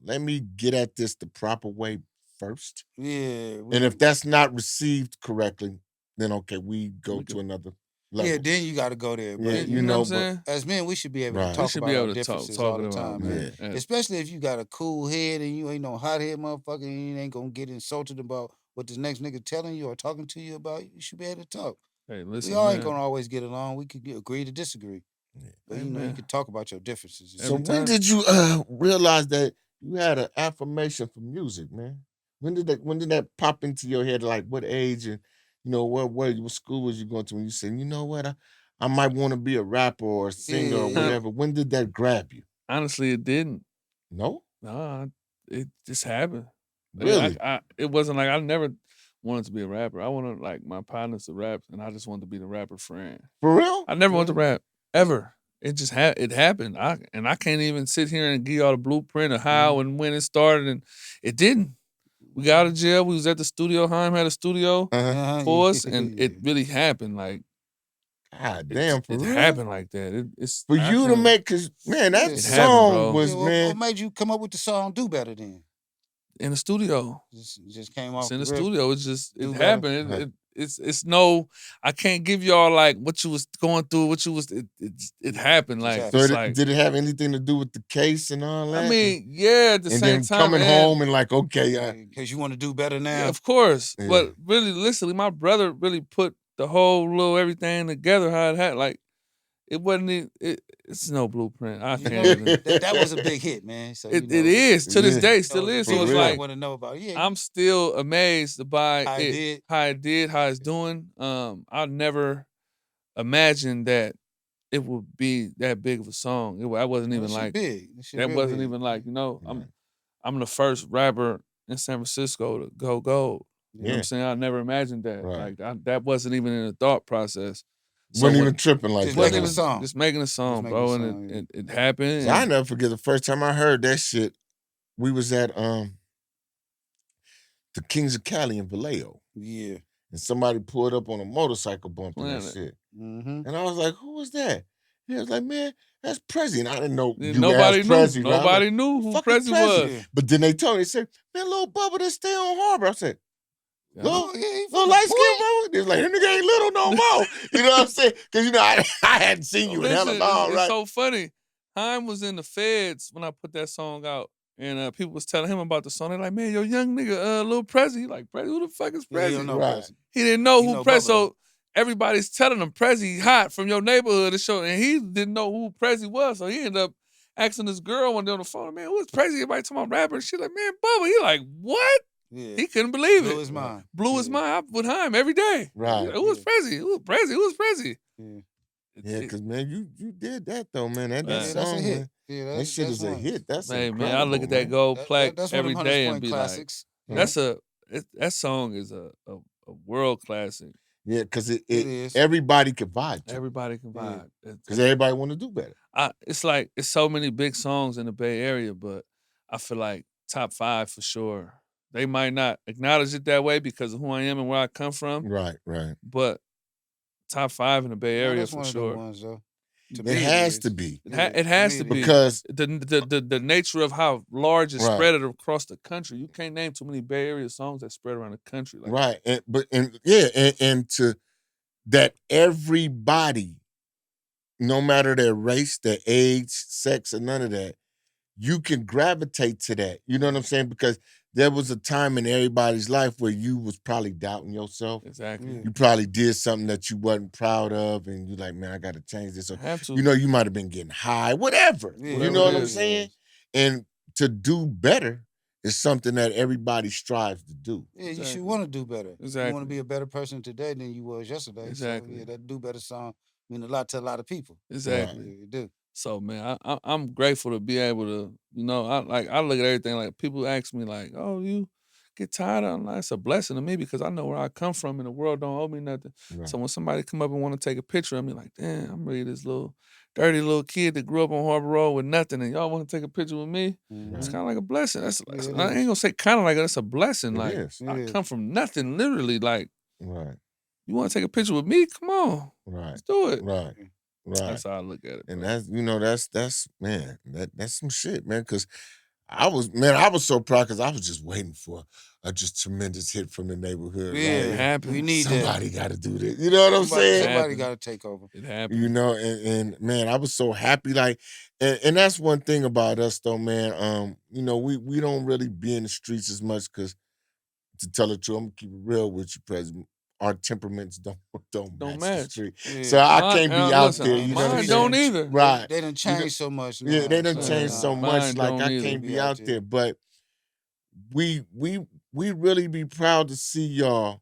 let me get at this the proper way first. Yeah. And if that's not received correctly, then okay, we go to another level. Yeah, then you got to go there. Yeah, you know what I'm saying? As men, we should be able to talk about our differences all the time, man. Yeah. Especially if you got a cool head and you ain't no hothead motherfucker and you ain't gonna get insulted about what this next nigga telling you or talking to you about. You should be able to talk. Hey, listen, we all ain't gonna always get along. We could agree to disagree. Yeah. But you can talk about your differences. So when did you realize that you had an affirmation for music, man? When did that pop into your head? Like what age and what school was you going to when you said, you know what, I might want to be a rapper or a singer or whatever. When did that grab you? Honestly, it didn't. No? No, it just happened. Really? It wasn't like I never wanted to be a rapper. I wanted like my partners to rap, and I just wanted to be the rapper friend. For real? I never wanted to rap ever. It just it happened. I can't even sit here and give y'all the blueprint of how and when it started, and it didn't. We got out of jail. We was at the studio. Haim had a studio for us, and it really happened. Like, God damn, it happened like that. It's for you to make, cause man, that song was What made you come up with the song "Do Better" then? In the studio. Just came off. It's in the studio. It's just it happened. It's no. I can't give y'all like what you was going through. What you was. It happened like. So like, did it have anything to do with the case and all that? I mean, yeah. At the same time, coming home and like, okay, because you want to do better now. Yeah, of course, but really, listen, my brother really put the whole little everything together. How it had like. It wasn't. It's no blueprint. I can't even. That was a big hit, man. So it is to this day, still is. So it's like want to know about. I'm still amazed by how it did, how it's doing. I never imagined that it would be that big of a song. I wasn't even like big. That wasn't big. Even like I'm the first rapper in San Francisco to go gold. You know what I'm saying? I never imagined that. Right. Like that wasn't even in the thought process. So wasn't even tripping like just that. Just making a song, bro, and it happened. So I never forget the first time I heard that shit. We was at the Kings of Cali in Vallejo. Yeah. And somebody pulled up on a motorcycle bumping that shit. Mm-hmm. And I was like, who was that? He was like, man, that's Prezi. And I didn't know nobody knew. Prezi, nobody knew who Prezi was. Yeah. But then they told me, they said, man, little Bubba that stay on Harbor. I said, little light skin, bro. They was like, that nigga ain't little no more. You know what I'm saying? Because, I hadn't seen you in hella long, right? It's so funny. Haim was in the feds when I put that song out. And people was telling him about the song. They're like, man, your young nigga, Lil Prezi. He like, Prezi, who the fuck is Prezi? He don't know Prezi. He didn't know who Prezi. So everybody's telling him Prezi hot from your neighborhood. And he didn't know who Prezi was. So he ended up asking this girl one day on the phone, man, who is Prezi? Everybody talking about rapper. She like, man, Bubba. He like, what? Yeah. He couldn't believe it. Blew his mind. Blew his mind. I with Haim every day. Right. Like, who is Prezi? Who is Prezi? Who is Prezi? Yeah. Yeah, because man, you did that though, man. That Man. that's a song, hit. man. Yeah, That shit that's is a one. hit. That's Hey man, I look incredible, at that man. gold plaque That's one of every them Hunters day and Point be like, classics. that's that song is a world classic. Yeah, because It is. everybody can vibe to it. Everybody can Yeah. vibe. Because everybody want to do better. It's like it's so many big songs in the Bay Area, but I feel like top 5 for sure. They might not acknowledge it that way because of who I am and where I come from, Right, right. but top 5 in the Bay No, Area that's for one of them sure. ones though. To It me, has is. to be. It has to be because the nature of how large it's Right. spread it across the country. You can't name too many Bay Area songs that spread around the country like right, and to that everybody, no matter their race, their age, sex, or none of that, you can gravitate to that. You know what I'm saying? Because there was a time in everybody's life where you was probably doubting yourself. Exactly. Yeah. You probably did something that you wasn't proud of, and you like, man, I got to change this. Or, Have to. you know, you might have been getting high, whatever. Yeah, You whatever know it what I'm is. saying? And to do better is something that everybody strives to do. Yeah, you should Exactly. want to do better. You want Exactly. to be a better person today than you was yesterday. Exactly. So yeah, that do better song mean a lot to a lot of people. Exactly. Yeah, it do. So man, I'm grateful to be able to, I look at everything like people ask me like, oh, you get tired of it? It's a blessing to me because I know where I come from and the world don't owe me nothing. Right. So when somebody come up and want to take a picture of me, like, damn, I'm really this little dirty little kid that grew up on Harbor Road with nothing, and y'all want to take a picture with me? It's Mhm. kind of like a blessing. Yeah, it I ain't is. gonna say kind of like that's a blessing. It Like is. I It come from nothing, literally. Like Right, you want to take a picture with me? Come on, right, let's do it. right, right. That's how I look at it. And bro. that's man, that's some shit, man. Because I was so proud because I was just waiting for a just tremendous hit from the neighborhood. Yeah, Like, happened. we need somebody got to do this. You know what I'm saying? Somebody Happened. got to take over. It happened. You know, and man, I was so happy. Like, and that's one thing about us, though, man. You know, we don't really be in the streets as much because, to tell the truth, I'm gonna keep it real with you, President. Our temperaments don't match the match. street, Yeah. so I Mine- can't be and out listen, there. You know what I'm mine saying? don't either. Right? They done changed so much now. Yeah, they done so, changed so nah. much. Mine Like don't I either. can't Be be out out there. there, but we really be proud to see y'all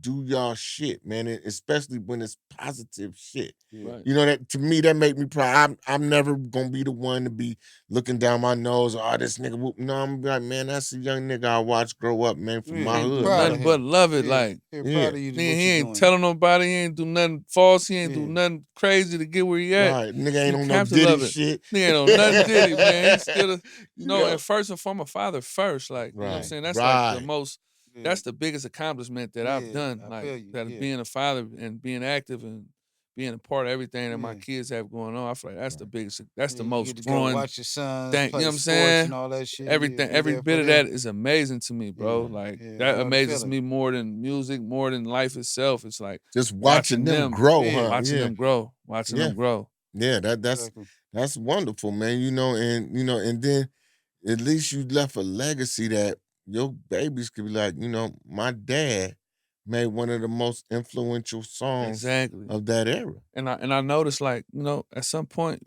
do y'all shit, man. Especially when it's positive shit. Yeah. Right. You know, that to me that make me proud. I'm never gonna be the one to be looking down my nose. Oh, this nigga. Whoop. No, I'm like, man, that's a young nigga I watched grow up, man, from Yeah, my Ain't do hood. proud of nothing Man. but him. love it. Yeah. Like Yeah, Yeah. proud of you. nigga, What he you ain't doing. telling nobody. He ain't do nothing false. He ain't do Yeah. nothing crazy to get where he at. Right, nigga ain't You on no have to Diddy love it. shit. Nigga ain't on nothing Diddy, man. He's still, Yeah. and first and foremost, father first. Like, you know what I'm Right, saying? That's like the right. most, Yeah. that's the biggest accomplishment that I've Yeah, done. I Like, feel you, that yeah. being a father and being active and being a part of everything that my Yeah. kids have going on. I feel like that's the biggest, that's the Yeah, you most get to go growing watch your sons thing. play You know what I'm sports saying? and all that shit. Everything, be every there bit for of them. that is amazing to me, bro. Yeah, Like yeah, I that know the amazes feeling. me more than music, more than life itself. It's like Just watching them grow, Yeah. huh? watching Yeah. them grow, watching Yeah. them grow. Yeah, Exactly. that's wonderful, man. You know, and then at least you left a legacy that your babies could be like, you know, my dad made one of the most influential songs Exactly. of that era. And I noticed like, at some point,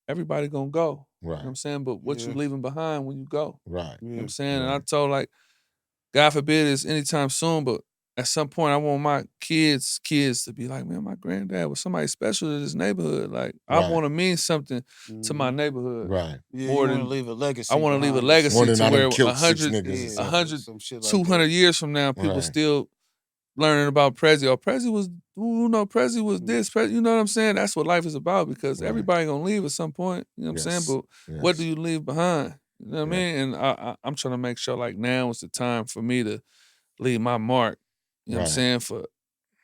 everybody gonna go. You know Right, what I'm saying? But what you Yeah. leaving behind when you go? right. You know what Yeah. I'm saying? And I Right. told like, God forbid it's anytime soon, but at some point I want my kids to be like, man, my granddad was somebody special to this neighborhood. Like I Right. want to mean something to my Mhm. neighborhood. Right. Yeah, More you want to than leave a legacy. I want to leave a behind us. legacy More than to I where done killed 6 100, niggas or Yeah, something. 100, some shit like 200 that. years from now, people Right. still learning about Prezi. Oh, Prezi was, Prezi was this. Prezi, you know what I'm saying? That's what life is about because Right. everybody gonna leave at some point. You know what I'm saying? Yes. But what do Yes. you leave behind? You know what I Yeah. mean? And I'm trying to make sure like now is the time for me to leave my mark. You know what I'm Right. saying? For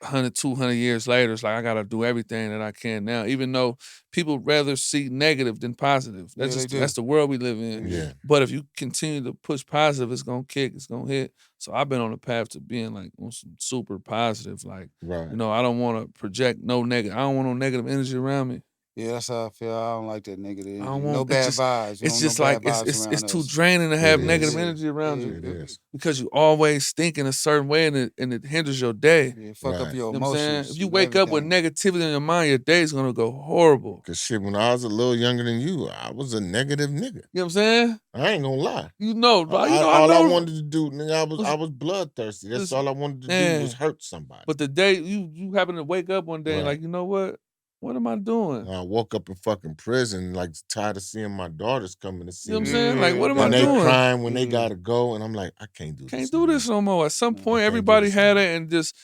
100, 200 years later, it's like I gotta do everything that I can now, even though people rather see negative than positive. Yeah, That's they just do. that's the world we live in. Yeah. But if you continue to push positive, it's gonna kick, it's gonna hit. So I've been on the path to being like on some super positive. Like, Right. I don't wanna project no negative. I don't want no negative energy around me. Yeah, that's how I feel. I don't like that negative I energy. don't No want bad it's just vibes. We it's don't just no like bad it's vibes it's, it's around too us. draining to have It negative is. energy around Yeah, you It yeah, is. because you always think in a certain way and it hinders your day. yeah, fuck up Right. your You know what I'm saying? emotions. If you and wake up with everything. negativity in your mind, your day's gonna go horrible. Cause shit, when I was a little younger than you, I was a negative nigga. You know what I'm saying? I ain't gonna lie. Bro, I All I know. wanted to do, nigga, I was bloodthirsty. That's Listen, all I wanted to do was man. hurt somebody. But the day you happen to wake up one day and Right. like, you know what? What am I doing? I woke up in fucking prison, like tired of seeing my daughters coming to see You know what I'm me. saying? Like, what am I And they doing? crying when they gotta go, and I'm like, I can't do this. Can't do this no more. At some point, do everybody this had it, and just,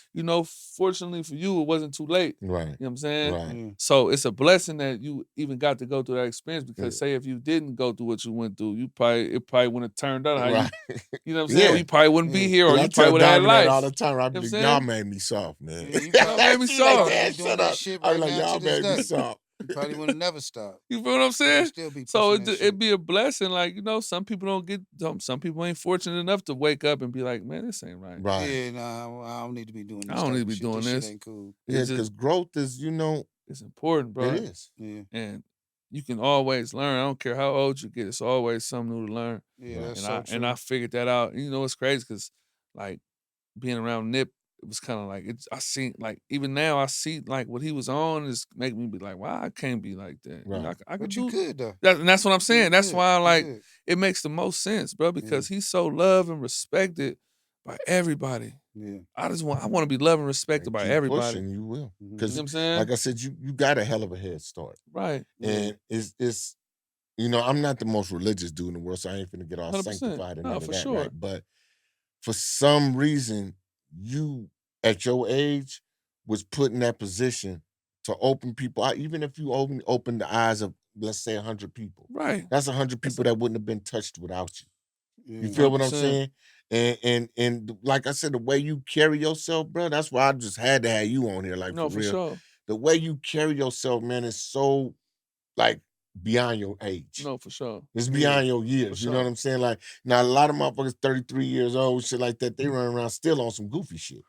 fortunately for you, it wasn't too late. Right. You know what I'm saying? Right. So it's a blessing that you even got to go through that experience, because say if you didn't go through what you went through, it probably wouldn't have turned out how Right. you know what I'm saying? You probably wouldn't be here, or you I probably tell would have had Diamond that life. all the time. I be You know like, what I'm y'all saying? made me soft, man. Y'all made me soft. Dad, doing shut that up. shit I be right like, now y'all to this made me day. soft. You probably would have never stopped. You feel what I'm saying? Still be So pushing that shit. it'd be a blessing. Like, some people don't get, some people ain't fortunate enough to wake up and be like, man, this ain't right. Right. Yeah, nah, I don't need to be doing this. I don't need to type be of shit. doing This this. shit ain't cool. Yeah, because growth is, it's important, bro. it is. Yeah. And you can always learn. I don't care how old you get. It's always something new to learn. Yeah, that's and so and I true. figured that out. And it's crazy because, like, being around Nip, it was kind of like I seen, like, even now I see like what he was on is making me be like, wow, I can't be like that. Right. I But could you do could though. and that's what I'm saying. You That's could. why You like could. it makes the most sense, bro, because he's so loved and respected by everybody. Yeah. I want to be loved and respected And by keep everybody. pushing, you will. You know Because, what I'm saying? like I said, you got a hell of a head start. Right. And it's I'm not the most religious dude in the world, so I ain't finna get all 100%. sanctified and No, none of for that, sure. right? But for some reason, you at your age was put in that position to open people out, even if you open the eyes of, let's say, 100 people. Right. That's 100 people that wouldn't have been touched without you. Yeah. You feel what I'm 100%. saying? And like I said, the way you carry yourself, bro, that's why I just had to have you on here, like, No, for for real. sure. The way you carry yourself, man, is so, like, beyond your age. No, for sure. It's beyond your years. For You know sure. what I'm saying? Like, now a lot of motherfuckers 33 years old, shit like that, they run around still on some goofy shit.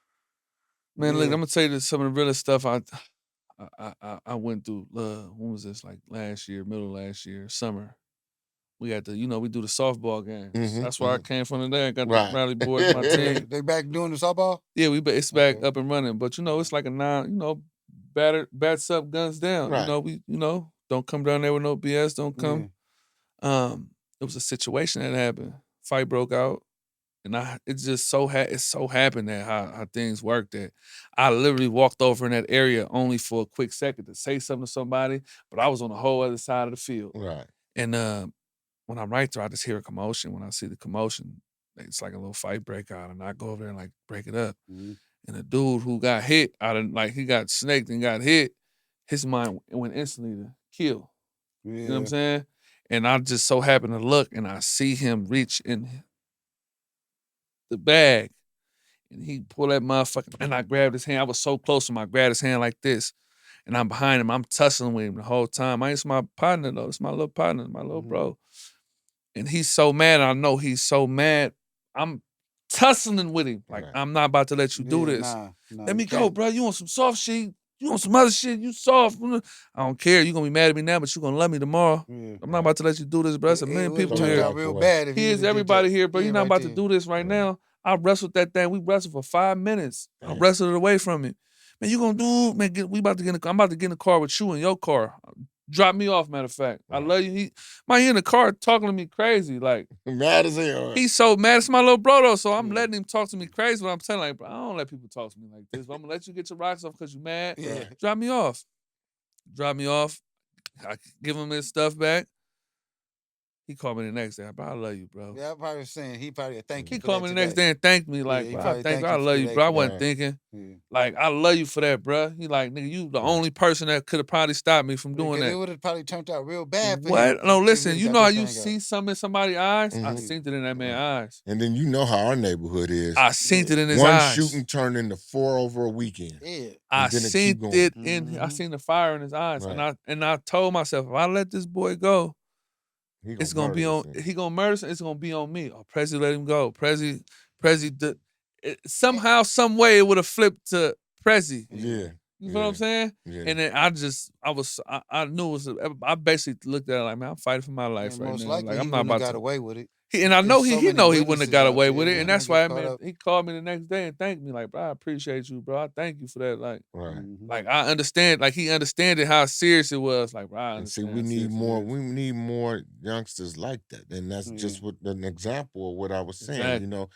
Man, look, I'm Yeah. gonna tell you some of the realest stuff I went through. When was this? Like last year, middle of last year, summer. We had to, we do the softball games. Mhm, That's where I came from today. I got Right. the rally boys, my team. They back doing the softball? Yeah, it's back Okay. up and running. But it's like a bats up, guns down. Right. We don't come down there with no BS. Don't come. It was a situation that happened. Fight broke out. And it's just so happened that how things worked, that I literally walked over in that area only for a quick second to say something to somebody, but I was on the whole other side of the field. Right. And when I'm right there, I just hear a commotion. When I see the commotion, it's like a little fight break out, and I go over there and like break it up. Mhm. And the dude who got hit he got snaked and got hit, his mind went instantly to kill. Yeah. You know what I'm saying? And I just so happen to look, and I see him reach in the bag, and he pulled that motherfucker, and I grabbed his hand. I was so close to him, I grabbed his hand like this, and I'm behind him. I'm tussling with him the whole time. It's my partner though. It's my little partner, my little bro. And he's so mad. I know he's so mad. I'm tussling with him. Like, Right. I'm not about to let you do this. Nah, Let me you go, can't. bro. You want some soft shit? You want some other shit? You soft. I don't care. You're going to be mad at me now, but you're going to love me tomorrow. Yeah. I'm not about to let you do this, bro. There's a million people would've here. turned out real away. bad if you Here's would've did everybody that. here, bro. Yeah, You're not right about to there. do this right now. I wrestled that thing. We wrestled for 5 minutes. I Damn. wrestled it away from him. Man, you gonna do, man, I'm about to get in the car with you in your car. Drop me off, matter of fact. I Right. love you. He in the car talking to me crazy. Like, Mad as hell. he's so mad. It's my little bro, though, so I'm Yeah. letting him talk to me crazy, but I'm telling like, bro, I don't let people talk to me like this. But I'm gonna let you get your rocks off because you mad. Yeah. Drop me off. Drop me off. I give him his stuff back. He called me the next day. Bro, I love you, bro. Yeah, I probably was saying he probably thank you. He for called that me the next today. day and thanked me like, he bro, I probably thank you. thank I you love for you, that bro. I today. wasn't Right. thinking. Yeah. Like, I love you for that, bro. He like, nigga, you the only person that could have probably stopped me from doing Because it that. would have probably turned out real bad for him. What? No, if listen, he'd you got know how that you thing out. see something in somebody's eyes? I Mhm. seen it in that man's eyes. And then you know how our neighborhood is. I seen it in his One eyes. shooting turned into 4 over a weekend. Yeah. I then it seen keep going. it in. I Mhm. seen the fire in his eyes, Right. and I told myself, if I let this boy go, He it's gonna be murder on. this nigga. He gonna murder us. It's gonna be on me. Oh, Prezi let him go. Prezi. Somehow, some way, it would have flipped to Prezi. Yeah. You know what I'm saying? Yeah. And then I knew it was. I basically looked at it like, man, I'm fighting for my life And right most now. likely Like, he I'm not wouldn't have about got to. away with it. And I know There's so he many know he wouldn't have witnesses got out away there, with it, man. and that's Don't why, get caught man, up. he called me the next day and thanked me, like, bro, I appreciate you, bro. I thank you for that. Like, Right. Mhm. like I understand, like he understood how serious it was. Like, bro, I And see, understand. we how need serious it more. is. We need more youngsters like that, and that's just Yeah. what an example of what I was saying. Exactly. You know,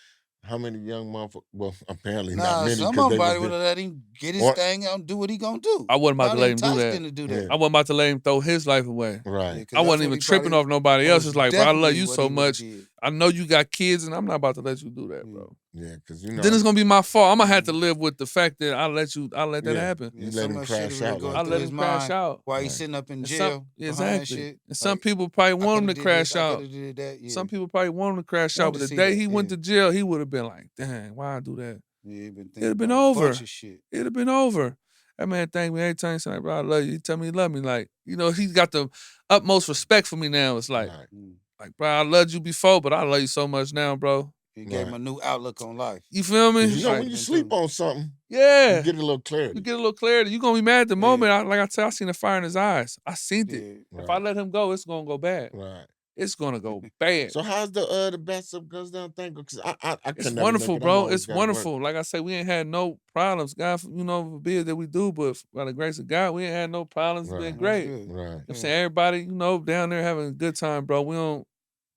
how many young motherfuckers? Well, apparently not Nah, many because they somebody was would there. have let him get his Or thing out and do what he gonna do. I wasn't about to Probably let him do enticed that. him to do Yeah. that. I wasn't about to let him throw his life away. Right. Yeah, I 'cause wasn't that's what even he tripping probably- off nobody that else. was It's like, bro, I love definitely you what so he would've much. did. I know you got kids, and I'm not about to let you do that, bro. Yeah, because Then it's gonna be my fault. I'm gonna have to Mhm. live with the fact that I let that Yeah. happen. You Yeah, let so him much crash shit really out going like I through let his him crash mind out. while Right. he's sitting up in And jail behind that exactly. shit. And some Like, people probably I want him coulda to did crash this, I out. coulda did that. Yeah. Some people probably want him to crash out, Want but to the see day that, he went yeah. to jail, he would have been like, "Dang, why I do that?" Yeah, he been It'd thinking have been about a over. bunch of shit. It'd have been over. That man thanked me every time. He said, like, "Bro, I love you." He tell me he love me. Like, he's got the utmost respect for me now. It's like, Right. bro, I loved you before, but I love you so much now, bro. He gave him Right. a new outlook on life. You feel me? 'Cause you know Like, when you sleep on something, you yeah, get a little you clarity. get a little clarity. You gonna be mad at the Yeah. moment. Like I said, I seen the fire in his eyes. I seen it. Yeah. If I Right. let him go, it's gonna go bad. Right. It's gonna go bad. So how's the best of goes down thing? Because I It's can never make wonderful, it. I'm bro. always It's gotta work. wonderful. Like I said, we ain't had no problems. God, forbid that we do, but by the grace of God, we ain't had no problems. It's Right. been great. That's good. Right. I'm saying everybody, down there having a good time, bro. We don't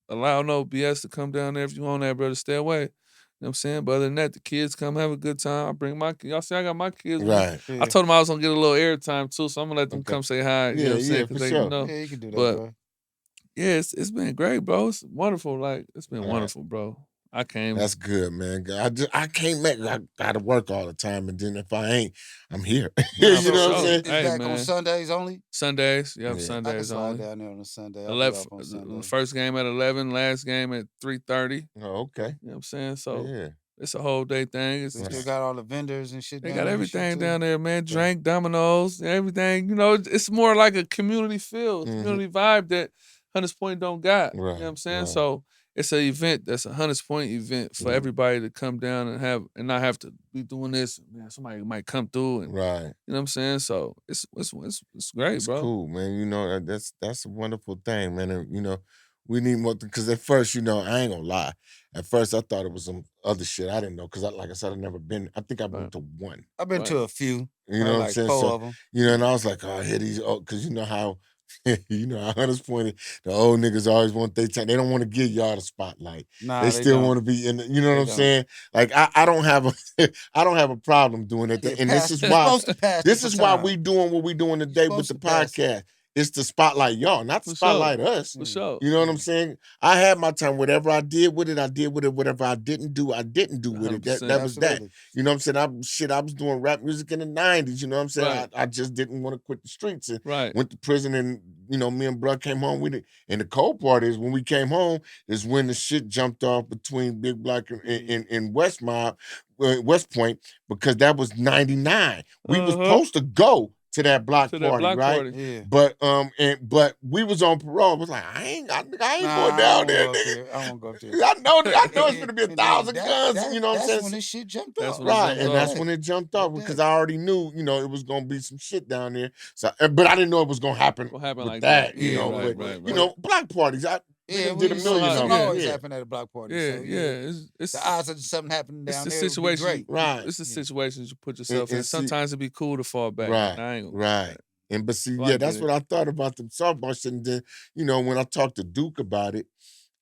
allow no BS to come down there. If you on that, brother, stay away. You know what I'm saying? But other than that, the kids come have a good time. I bring my kids. Y'all see, I got my kids with me. Right. Yeah. I told them I was gonna get a little airtime too, so I'm gonna let them Okay. come say hi. You know Yeah, what I'm saying? yeah, 'Cause for they, sure. Yeah, you can do that, but bro. yeah, it's been great, bro. It's wonderful. Like it's been Right. wonderful, bro. I came. That's good, man. I can't make. I gotta work all the time, and then if I ain't, I'm here. Nah, You for know what I'm sure. saying? It's Hey, back on man. Sundays only? Sundays. Yep, Yeah. I can Sundays slide only. down there on a Sunday. I'll be Left off on Sunday. the first game at 11, last game at 3:30. Oh, okay. You know what I'm saying? So Yeah. it's a whole day thing. They Right. still got all the vendors and shit They down got there and shit, everything too? down there, man. Okay. Drink, dominoes, everything. It's more like a community feel, Mhm. community vibe that Hunters Point don't got. You know Right. what I'm saying? Right. So it's an event that's a Hunters Point event for Mhm. everybody to come down and not have to be doing this. Man, somebody might come through and Right. you know what I'm saying? So it's great, It's bro. cool, man. That's a wonderful thing, man. And, we need more because at first, I ain't gonna lie. At first, I thought it was some other shit. I didn't know because, like I said, I've never been. I think I've been Right. to one. I've been Right. to a few. You know what I'm like saying? 4 So, of them. and I was like, oh, here these, because you know how, how Hunters Point, the old niggas always want they don't want to give y'all the spotlight. Nah, They still don't. want to be in. You know what They I'm don't. saying? Like I don't have a, I don't have a problem doing it. Yeah, And this pass- is you're why, supposed to pass this the is why baton. we doing what we doing today with the supposed to pass it. podcast. It's to spotlight y'all, not to For sure. spotlight us. For sure. You know what I'm saying? I had my time. Whatever I did with it, I did with it. Whatever I didn't do, I didn't do with it. 100%. That was that. Absolutely. You know what I'm saying? I was doing rap music in the 90s. You know what I'm saying? Right. I just didn't want to quit the streets and Right. went to prison. And, me and Bruh came home with it. And the cold part is when we came home is when the shit jumped off between Big Black and West West Point, because that was 99. We was supposed to go to that block To that party, block right? party. Yeah. But we was on parole. It was like, I ain't going Nah, down I there, won't go up nigga. there. I won't go up there. I know it's gonna be And then 1,000 guns, you know what I'm saying? That's when this shit jumped That's off. when it Right, jumped and off. that's when it jumped off That because day. I already knew, it was gonna be some shit down there. So, but I didn't know it was gonna happen What happened with like that, that? Yeah, right, But right. block parties, we Yeah, done did a we million how- of it them. always Yeah, happen at a block party. Yeah, So, yeah. It's the odds of something happening it's down the there would be situation. great. right. It's the situations you put And- yourself in. and see- Sometimes it'd be cool to fall back. Right, I ain't gonna right. And but see, So I yeah, get that's it. what I thought about the softball shit. And then, when I talked to Duke about it,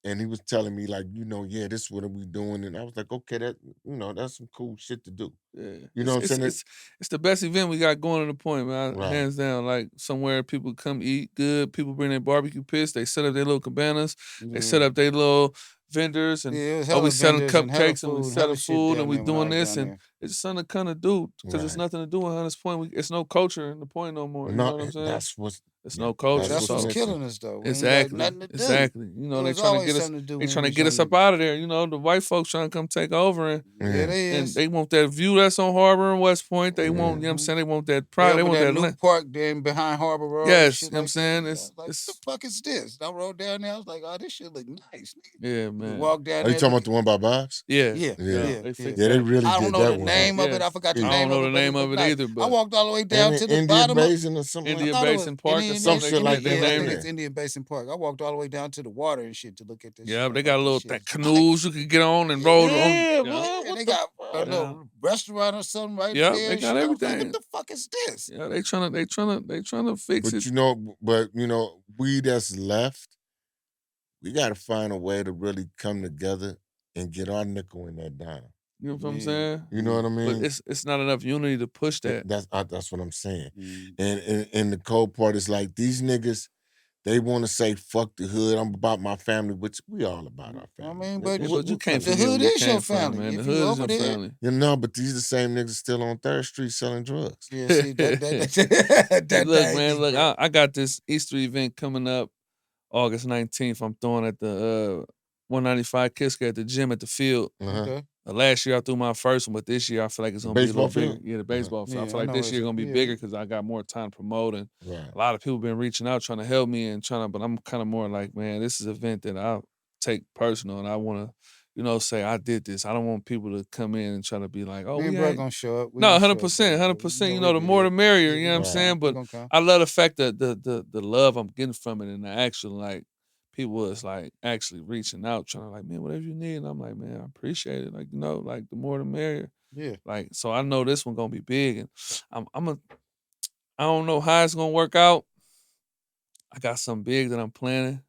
and he was telling me like, yeah, this is what we doing, and I was like, okay, that's some cool shit to do. Yeah. You know what I'm saying? It's the best event we got going to the point, man. Right. Hands down. Like somewhere people come eat good, people bring their barbecue pits, they set up their little cabanas, they set up their little vendors, and Yeah, it was we hella selling vendors and hella cupcakes and we food and selling hella shit food down and we there when I doing was this down and there. it's something to kind of do because there's Right. nothing to do in Hunters Point. It's no culture in the point no more. You know what I'm saying? That's what's It's yeah, no culture. That's what's So missing. killing us though. We ain't got exactly, nothing to do. exactly. You know, There they was trying to always get us. something to do They when trying we to was get young us up niggas. out of there. The white folks trying to come take over and. Yeah, they And is. they want that view that's on Harbor and West Point. They want, you know what I'm saying? They want that They pride. They opened want that that new land. park then behind Harbor Road and Yes, shit you know what I'm like saying? that. I It's was like, what the fuck is this? And I rode down there. I was like, oh, this shit look nice. Nigga. yeah, We man. walked down Are you there. talking about the one by Bob's? Yeah. Yeah, Yeah. yeah. They fixed Yeah, they that. really I did don't know that the one. name of it. Yeah. I forgot the I name don't know of the it. But name it of looked it nice. either, I but walked all the way down Ain't to it the Indian bottom of Basin or something like Indian I thought it was Basin Park or Indian something. Some shit They like that. I named think it. it's Indian Basin Park. I walked all the way down to the water and shit to look at this Yeah, shit. they I'm got a like, little this shit is canoes you could get on and roll on. Yeah, Yeah. man. nice. What They the got a fuck? little restaurant or something right Yeah, there. they and got shit. I was like, everything. what the fuck is this? Yeah, they trying to fix But it. we that's left, we got to find a way to really come together and get our nickel in that dime. You know what I'm saying? You know what I mean? But it's not enough unity to push that. That's what I'm saying. And the cold part is like these niggas, they want to say fuck the hood. I'm about my family, which we all about our family. I mean, but you can't the forget hood where you is your came from, family. man. The If hood you is over your there, family. You know, but these the same niggas still on 3rd Street selling drugs. yeah. See that Hey, look, that man, deep, look, bro. I got this Easter event coming up August 19th. I'm throwing at the 195 Kiska at the gym at the field. Okay. Last year I threw my first one, but this year I feel like it's The gonna be a little baseball bigger. field? Yeah, the baseball field. I Yeah, feel I like know this it's year a- gonna be yeah. bigger because I got more time to promote, and Right. a lot of people been reaching out trying to help me and but I'm kind of more like, man, this is an event that I take personal and I want to, say I did this. I don't want people to come in and try to be like, oh, Me and we bro ain't. gonna show up. We No, gonna show 100%, up, 100%. we'll The be more there. the merrier. Yeah, You know what I'm we saying? gonna But come. I love the fact that the love I'm getting from it and the actual like people is like actually reaching out, trying to like, man, whatever you need. And I'm like, man, I appreciate it. Like, like the more the merrier. Yeah. Like, so I know this one gonna be big, and I don't know how it's gonna work out. I got something big that I'm planning.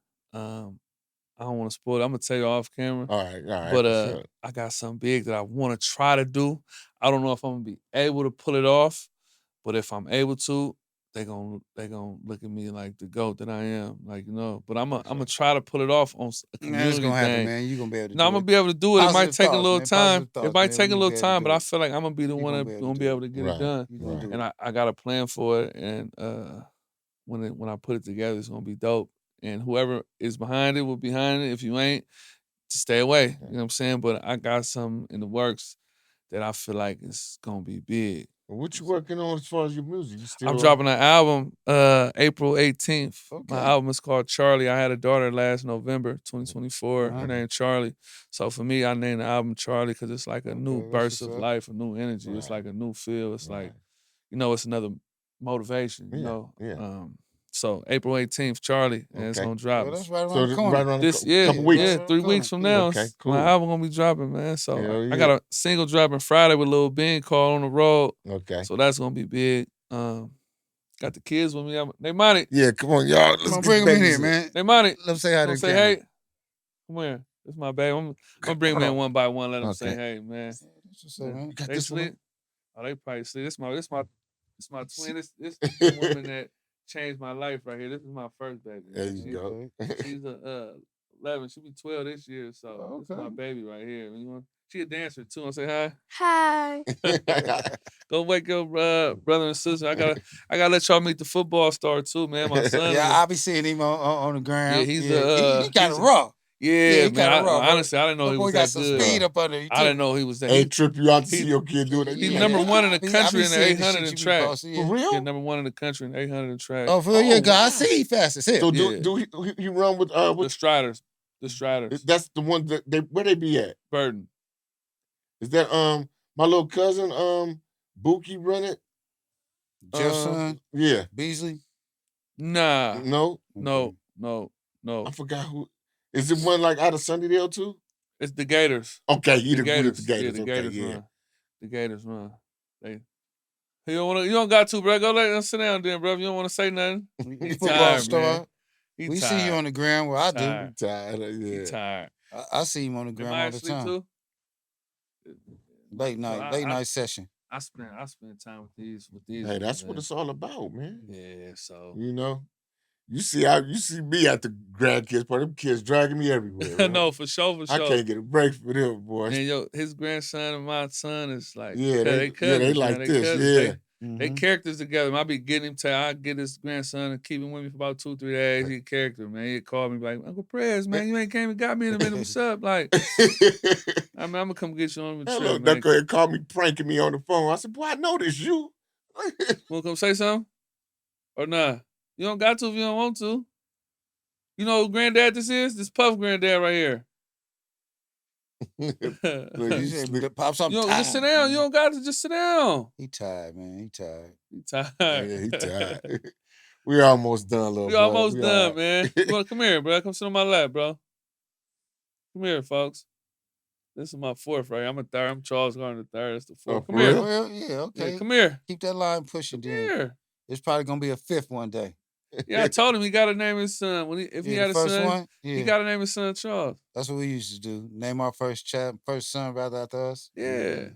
I don't want to spoil it. I'm gonna tell you off camera. All right, But for sure. I got something big that I want to try to do. I don't know if I'm gonna be able to pull it off, but if I'm able to, they gonna look at me like the GOAT that I am. Like, but I'm gonna try to pull it off on a Man, it's community gonna happen, thing. man. You gonna be able to No, I'm do gonna it. be able to do it. It might Positive take a thoughts, little man. time. Positive It thoughts, might man. take a We gonna little be able to time, do but I it. feel like I'm gonna be the You one gonna that be able to gonna do be it. able to get it Right, done. You gonna do And it. I got a plan for it, and when I put it together, it's gonna be dope. And whoever is behind it will be behind it. If you ain't, just stay away. You know what I'm saying? But I got some in the works that I feel like is gonna be big. What you working on as far as your music? You still I'm dropping an album April 18th. My Okay. album is called Charlie. I had a daughter last November 2024. Uh-huh. Her name Charlie. So for me, I named the album Charlie because it's like a new Okay, that's burst what's of up. life, a new energy. It's Right. like a new feel. It's like, Right. it's another motivation, Yeah. So April 18th, Charlie, and it's Okay. gonna drop. Well, that's right around So the corner. right around This a couple weeks. yeah, Right around 3 the weeks from corner. now, Okay, cool. my album gonna be dropping, man. So Hell I yeah. got a single dropping Friday with Lil Ben called On the Road. Okay. So that's gonna be big. Got the kids with me. They money. Yeah, come on, y'all. Let's Come on, get bring the them in babies here, man. They money. Let them say hi to Gonna the say camera. hey. Come here. This my baby. I'm gonna bring them in one by one. Let them say Okay. hey, man. That's what's up, man. You got They this one? sleep. Oh, they probably sleep. This my twin. This the woman that changed my life right here. This is my first baby. There man. you go. She's 11. She'll be 12 this year. So this is my Okay. baby right here. She a dancer too. I say hi. Hi. Go wake up, brother and sister. I gotta let y'all meet the football star too, man. My son. Yeah, I be seeing him on the ground. Yeah, he's he the, got it he's- raw. Yeah, he man. kinda raw, bro. Honestly, I didn't know My he boy was got that some good. speed up under him. I didn't know he was that. Hey, trip you out to see he- your kid doing that. He's You number like, one in the I be country in the seeing the 800 shit in you be track. posting, For yeah. real? Yeah, number one in the country in 800 in track. Oh, for real? Yeah, Oh, God, I wow. see he fast as hell. So Yeah. do he run with The what? Striders. The Striders. That's the one that where they be at? Burden. Is that my little cousin Buki run it? Jeff's son, Yeah. Beasley. Nah. No, No. I forgot who. Is it one like out of Sunnydale too? It's the Gators. Okay, he The the Gators. Gators. Yeah, the Okay, Gators yeah. run. The Gators run. You don't got to, bro. Go let them sit down then, bro. You don't want to say nothing. He He football tired, star. man. He We tired. see you on the ground where I do. Tired. Tired, He yeah. tired. I see him on the Am ground I all the asleep time. too? Late night session. I spend time with these. Hey, that's what man. it's all about, man. Yeah, so You know, you see me at the grandkids party. Them kids dragging me everywhere. Man. no, for sure. I can't get a break for them, boys. And his grandson and my son is like, Yeah, they cousins, like man. this, Cousins. yeah. They characters together. I be getting him I get his grandson and keep him with me for about 2-3 days. He a character, man. He'd call me like, Uncle Prez, man, you ain't came and got me in a minute. What's up? Like, I'm gonna come get you on the trip, Look, man. they called me pranking me on the phone. I said, boy, I know this you. Wanna come say something? Or nah? You don't got to if you don't want to. You know who granddad this is? This Puff granddad right here. Look, You said, Pops, I'm tired. Just sit down. You don't got to just sit down. He tired, man. He tired. He tired. Yeah, he tired. We almost done, little We bro. almost We done, all right. man. You wanna come here, bro? Come sit on my lap, bro. Come here, folks. This is my fourth, right? I'm a third. I'm Charles Garner the third. That's the fourth. Oh, Come for here. real? Well, yeah, okay. Yeah, come here. Keep that line pushing, Come then. here. It's probably gonna be a fifth one day. Yeah, I told him he got to name his son. If he Yeah, had the a first son, one. he Yeah, got to name his son Charles. that's what we used to do. Name our first son rather after us. Yeah.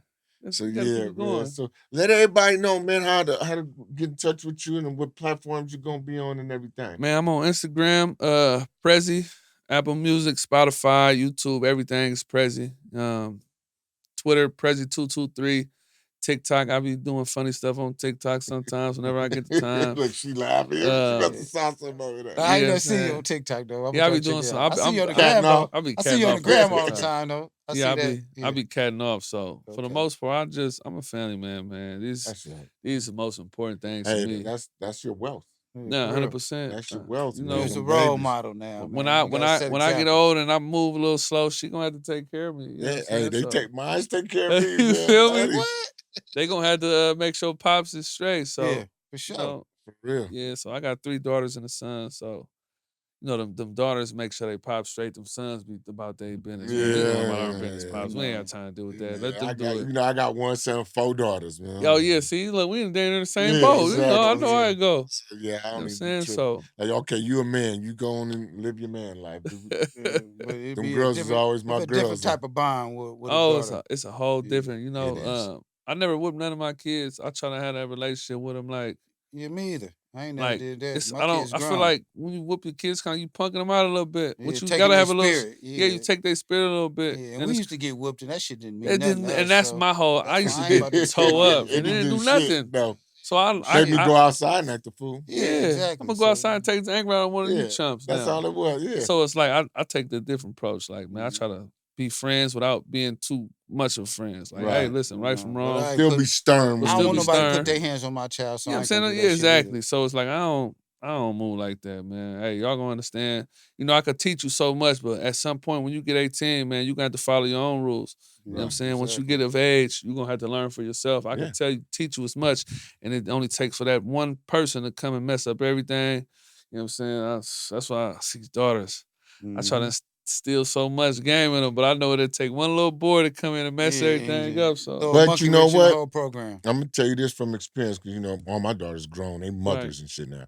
So You got to keep yeah, it man. going. So let everybody know, man, how to get in touch with you and what platforms you're gonna be on and everything. Man, I'm on Instagram, Prezi, Apple Music, Spotify, YouTube, everything is Prezi. Twitter, Prezi223. TikTok, I be doing funny stuff on TikTok sometimes whenever I get the time. Look, she laughing. She must have saw something over there. I ain't Yeah, never I'm seen you saying. on TikTok though. I'm Yeah, I gonna be check doing it some. out. I see you on the Catting gram though. off. I be I see catting you on off the gram on all the TikTok. time though. I Yeah, see that. I be catting off. So for the Okay. most part, I'm a family man. That's right. These are the most important things to Hey, me. that's your wealth. Yeah, For real. 100%. That's your wealth, You man. You's know, a Them role babies. model now, when man. You gotta set I get examples. old and I move a little slow, she gonna have to take care of me. You know what I'm saying? Hey, they So, take mine. Take care of me, you man. feel me? Buddy. They gonna have to make sure pops is straight. So, Yeah, for you sure. know, For real. yeah. So I got 3 daughters and a son. So, you know, them daughters make sure they pop straight. Them sons be about their business. Man. We going about our business, pops. We ain't got time to deal with that. Let them do it. I got one son, 4 daughters, man. Oh yeah, see, look, we in the same Yeah, boat. exactly. You know, I know how it go. So, yeah, I You know don't what I'm even saying? be tripping. So, Like, okay, you a man. You go on and live your man life. Yeah, but it'd Them be girls is always my a different girls. type of bond with a oh, daughter. it's a whole Yeah, different. You it know, is. I never whooped none of my kids. I try to have that relationship with them, Yeah, me either. I ain't never like did that. it's. My kids I feel grown. like when you whoop your kids, kind of you punking them out a little bit. Yeah, But you taking gotta their have a little. spirit. Yeah, you take their spirit a little bit. Yeah, and we used to get whooped, and that shit didn't mean It nothing didn't, to and us. that's So my whole. I that's used why to I ain't about get to scare toe my up, kids. and it didn't didn't do do shit, nothing. no. So Made me go outside and act the fool. Yeah, I'm exactly. gonna go outside and take the anger out on one of you Yeah, chumps. that's now. all it was. Yeah. So it's like I take the different approach. Like, man, I try to be friends without being too much of friends. Like, hey, Right. listen, right from But wrong. I Still put, be stern. But I still don't want be nobody to stern. put their hands on my child, so You know what I I'm ain't saying? gonna do Yeah, that shit either. exactly. So it's like I don't move like that, man. Hey, y'all gonna understand. You know, I could teach you so much, but at some point when you get 18, man, you got to follow your own rules. You know what I'm Right. saying? Once you Exactly. get of age, you're gonna have to learn for yourself. I Yeah. could teach you as much, and it only takes for that one person to come and mess up everything. You know what I'm saying? That's why I see daughters. I try to steal so much game in them, but I know it'll take one little boy to come in and mess everything up. So throw a But monkey you know wrench in the what? whole program. I'm gonna tell you this from experience, because you know all my daughters grown, they mothers and shit now.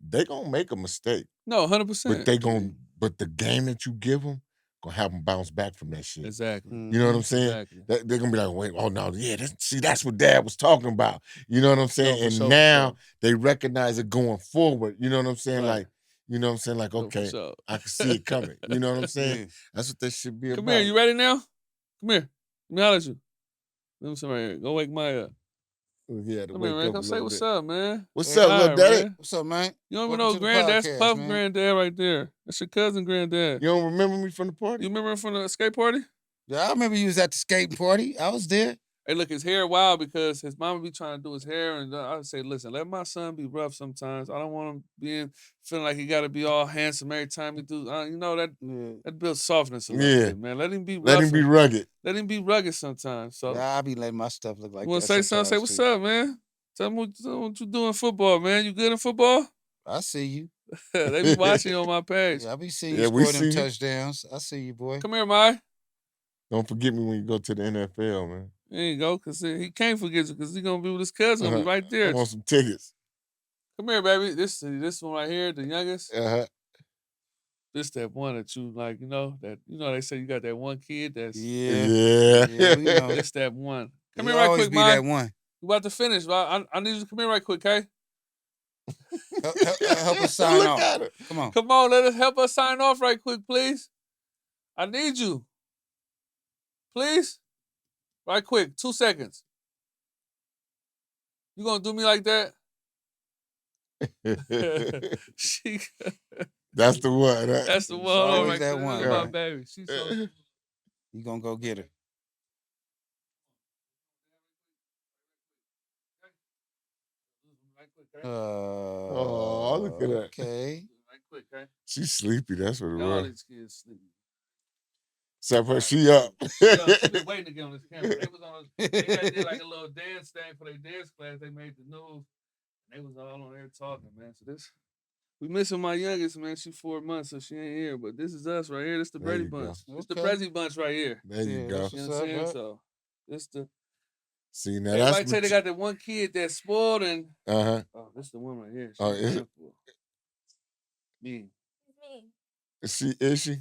They gonna make a mistake, no, but 100%. they gonna. But the game that you give them gonna have them bounce back from that shit. Exactly. You know what I'm saying? Exactly. They're gonna be like, wait, oh no, yeah, that's what Dad was talking about. You know what I'm saying? for And sure, for now sure. they recognize it going forward. You know what I'm saying? Right. Like, you know what I'm saying? Like, No, for okay, sure. I can see it coming. You know what I'm saying? Yeah. That's what that should be Come about. here, you ready now? Come here. Let me holler at you. Let me see right here. Go wake Maya up. He had to Come wake here, man. up Come a say little what's bit. up, man. What's Hey, up, All little right, daddy? man. What's up, man? You don't even Welcome know to the Grand. That's podcast, Puff man. granddad right there. That's your cousin granddad. You don't remember me from the party? You remember him from the skate party? Yeah, I remember you was at the skating party. I was there. Hey, look, his hair wild because his mama be trying to do his hair, and I say, listen, let my son be rough sometimes. I don't want him feeling like he got to be all handsome every time he do. You know that builds softness a little Yeah. bit, man. Let him be rough. Let him be rugged. Let him be rugged sometimes. So Yeah, I be letting my stuff look like you want that to say something? Say sometimes, what's too. up, man. Tell me what you do in football, man. You good in football? I see you. They be watching you on my page. Yeah, I be seeing Yeah, you we score them see you. touchdowns. I see you, boy. Come here, Mai. Don't forget me when you go to the NFL, man. There you go, because he can't forget you because he going to be with his cousin. Gonna be right I there. want some tickets. Come here, baby. This one right here, the youngest. Uh-huh. This that one that you like, they say you got that one kid that's Yeah. we know. this that one. Come It'll here right always quick, be Mai. that one. You about to finish, but I need you to come here right quick, okay? Help us sign Look off. at it. Come on. Come on, help us sign off right quick, please. I need you. Please? Right quick, 2 seconds. You gonna do me like that? She That's the one. Huh? That's the one. It's Hold on always right that quick. one, Look at my man. baby. She's so You gonna go get her. Oh, look at that. Okay. right quick, okay? She's sleepy. That's what it All was. these kids sleeping. Except for she up. She been waiting to get on this camera. They did like a little dance thing for their dance class. They made the news. And they was all on there talking, man. So we missing my youngest, man. She 4 months, so she ain't here. But this is us right here. This the There Brady you go. bunch. It's the Okay. Prezi bunch right here. There you Yeah, go. that's You know what's what I'm up, saying? bro. So this the See, now Everybody that's say they got that one kid that's spoiled and uh-huh. oh, this the one right here. Oh, She's is it? beautiful. Me. Is she?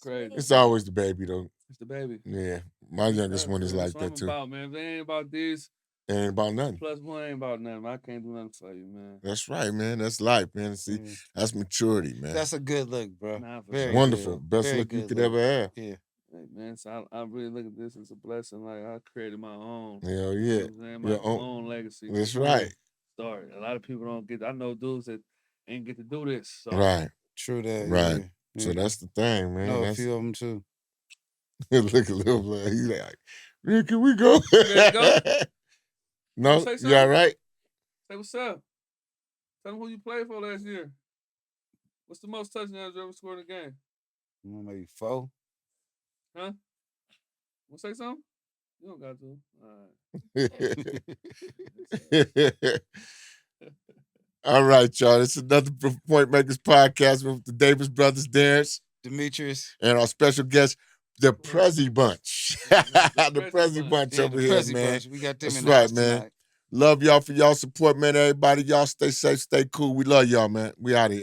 Crazy. It's always the baby though. It's the baby. Yeah. My youngest one is That's like what I'm that too. about, man. If they ain't about this, It ain't about nothing. plus one ain't about nothing. I can't do nothing for you, man. That's right, man. That's life, man. See, that's maturity, man. That's a good look, bro. Nah, for Very sure. Wonderful. good. Best Very look you good could look. ever have. Yeah. Hey, man, so I really look at this as a blessing. Like I created my own. Hell You yeah. know what I'm saying? My own legacy. That's right. Sorry. A lot of people don't get. I know dudes that ain't get to do this. So. Right. True that. Right. Yeah. So that's the thing, man. Know a That's... few of them too. Look at little blood. He's like, man, can we go? You ready to go? No, you all right? Say what's up. Tell them who you played for last year. What's the most touchdowns you ever scored in a game? Maybe 4. Huh? Want to say something? You don't got to. All right. All right, y'all. This is another Point Makers podcast with the Davis brothers, Darren, Demetrius, and our special guest, the Prezi Bunch. The Prezi Bunch over here, man. Bunch. We got them That's in the right, house man. tonight. Love y'all for y'all support, man. Everybody, y'all stay safe, stay cool. We love y'all, man. We out here.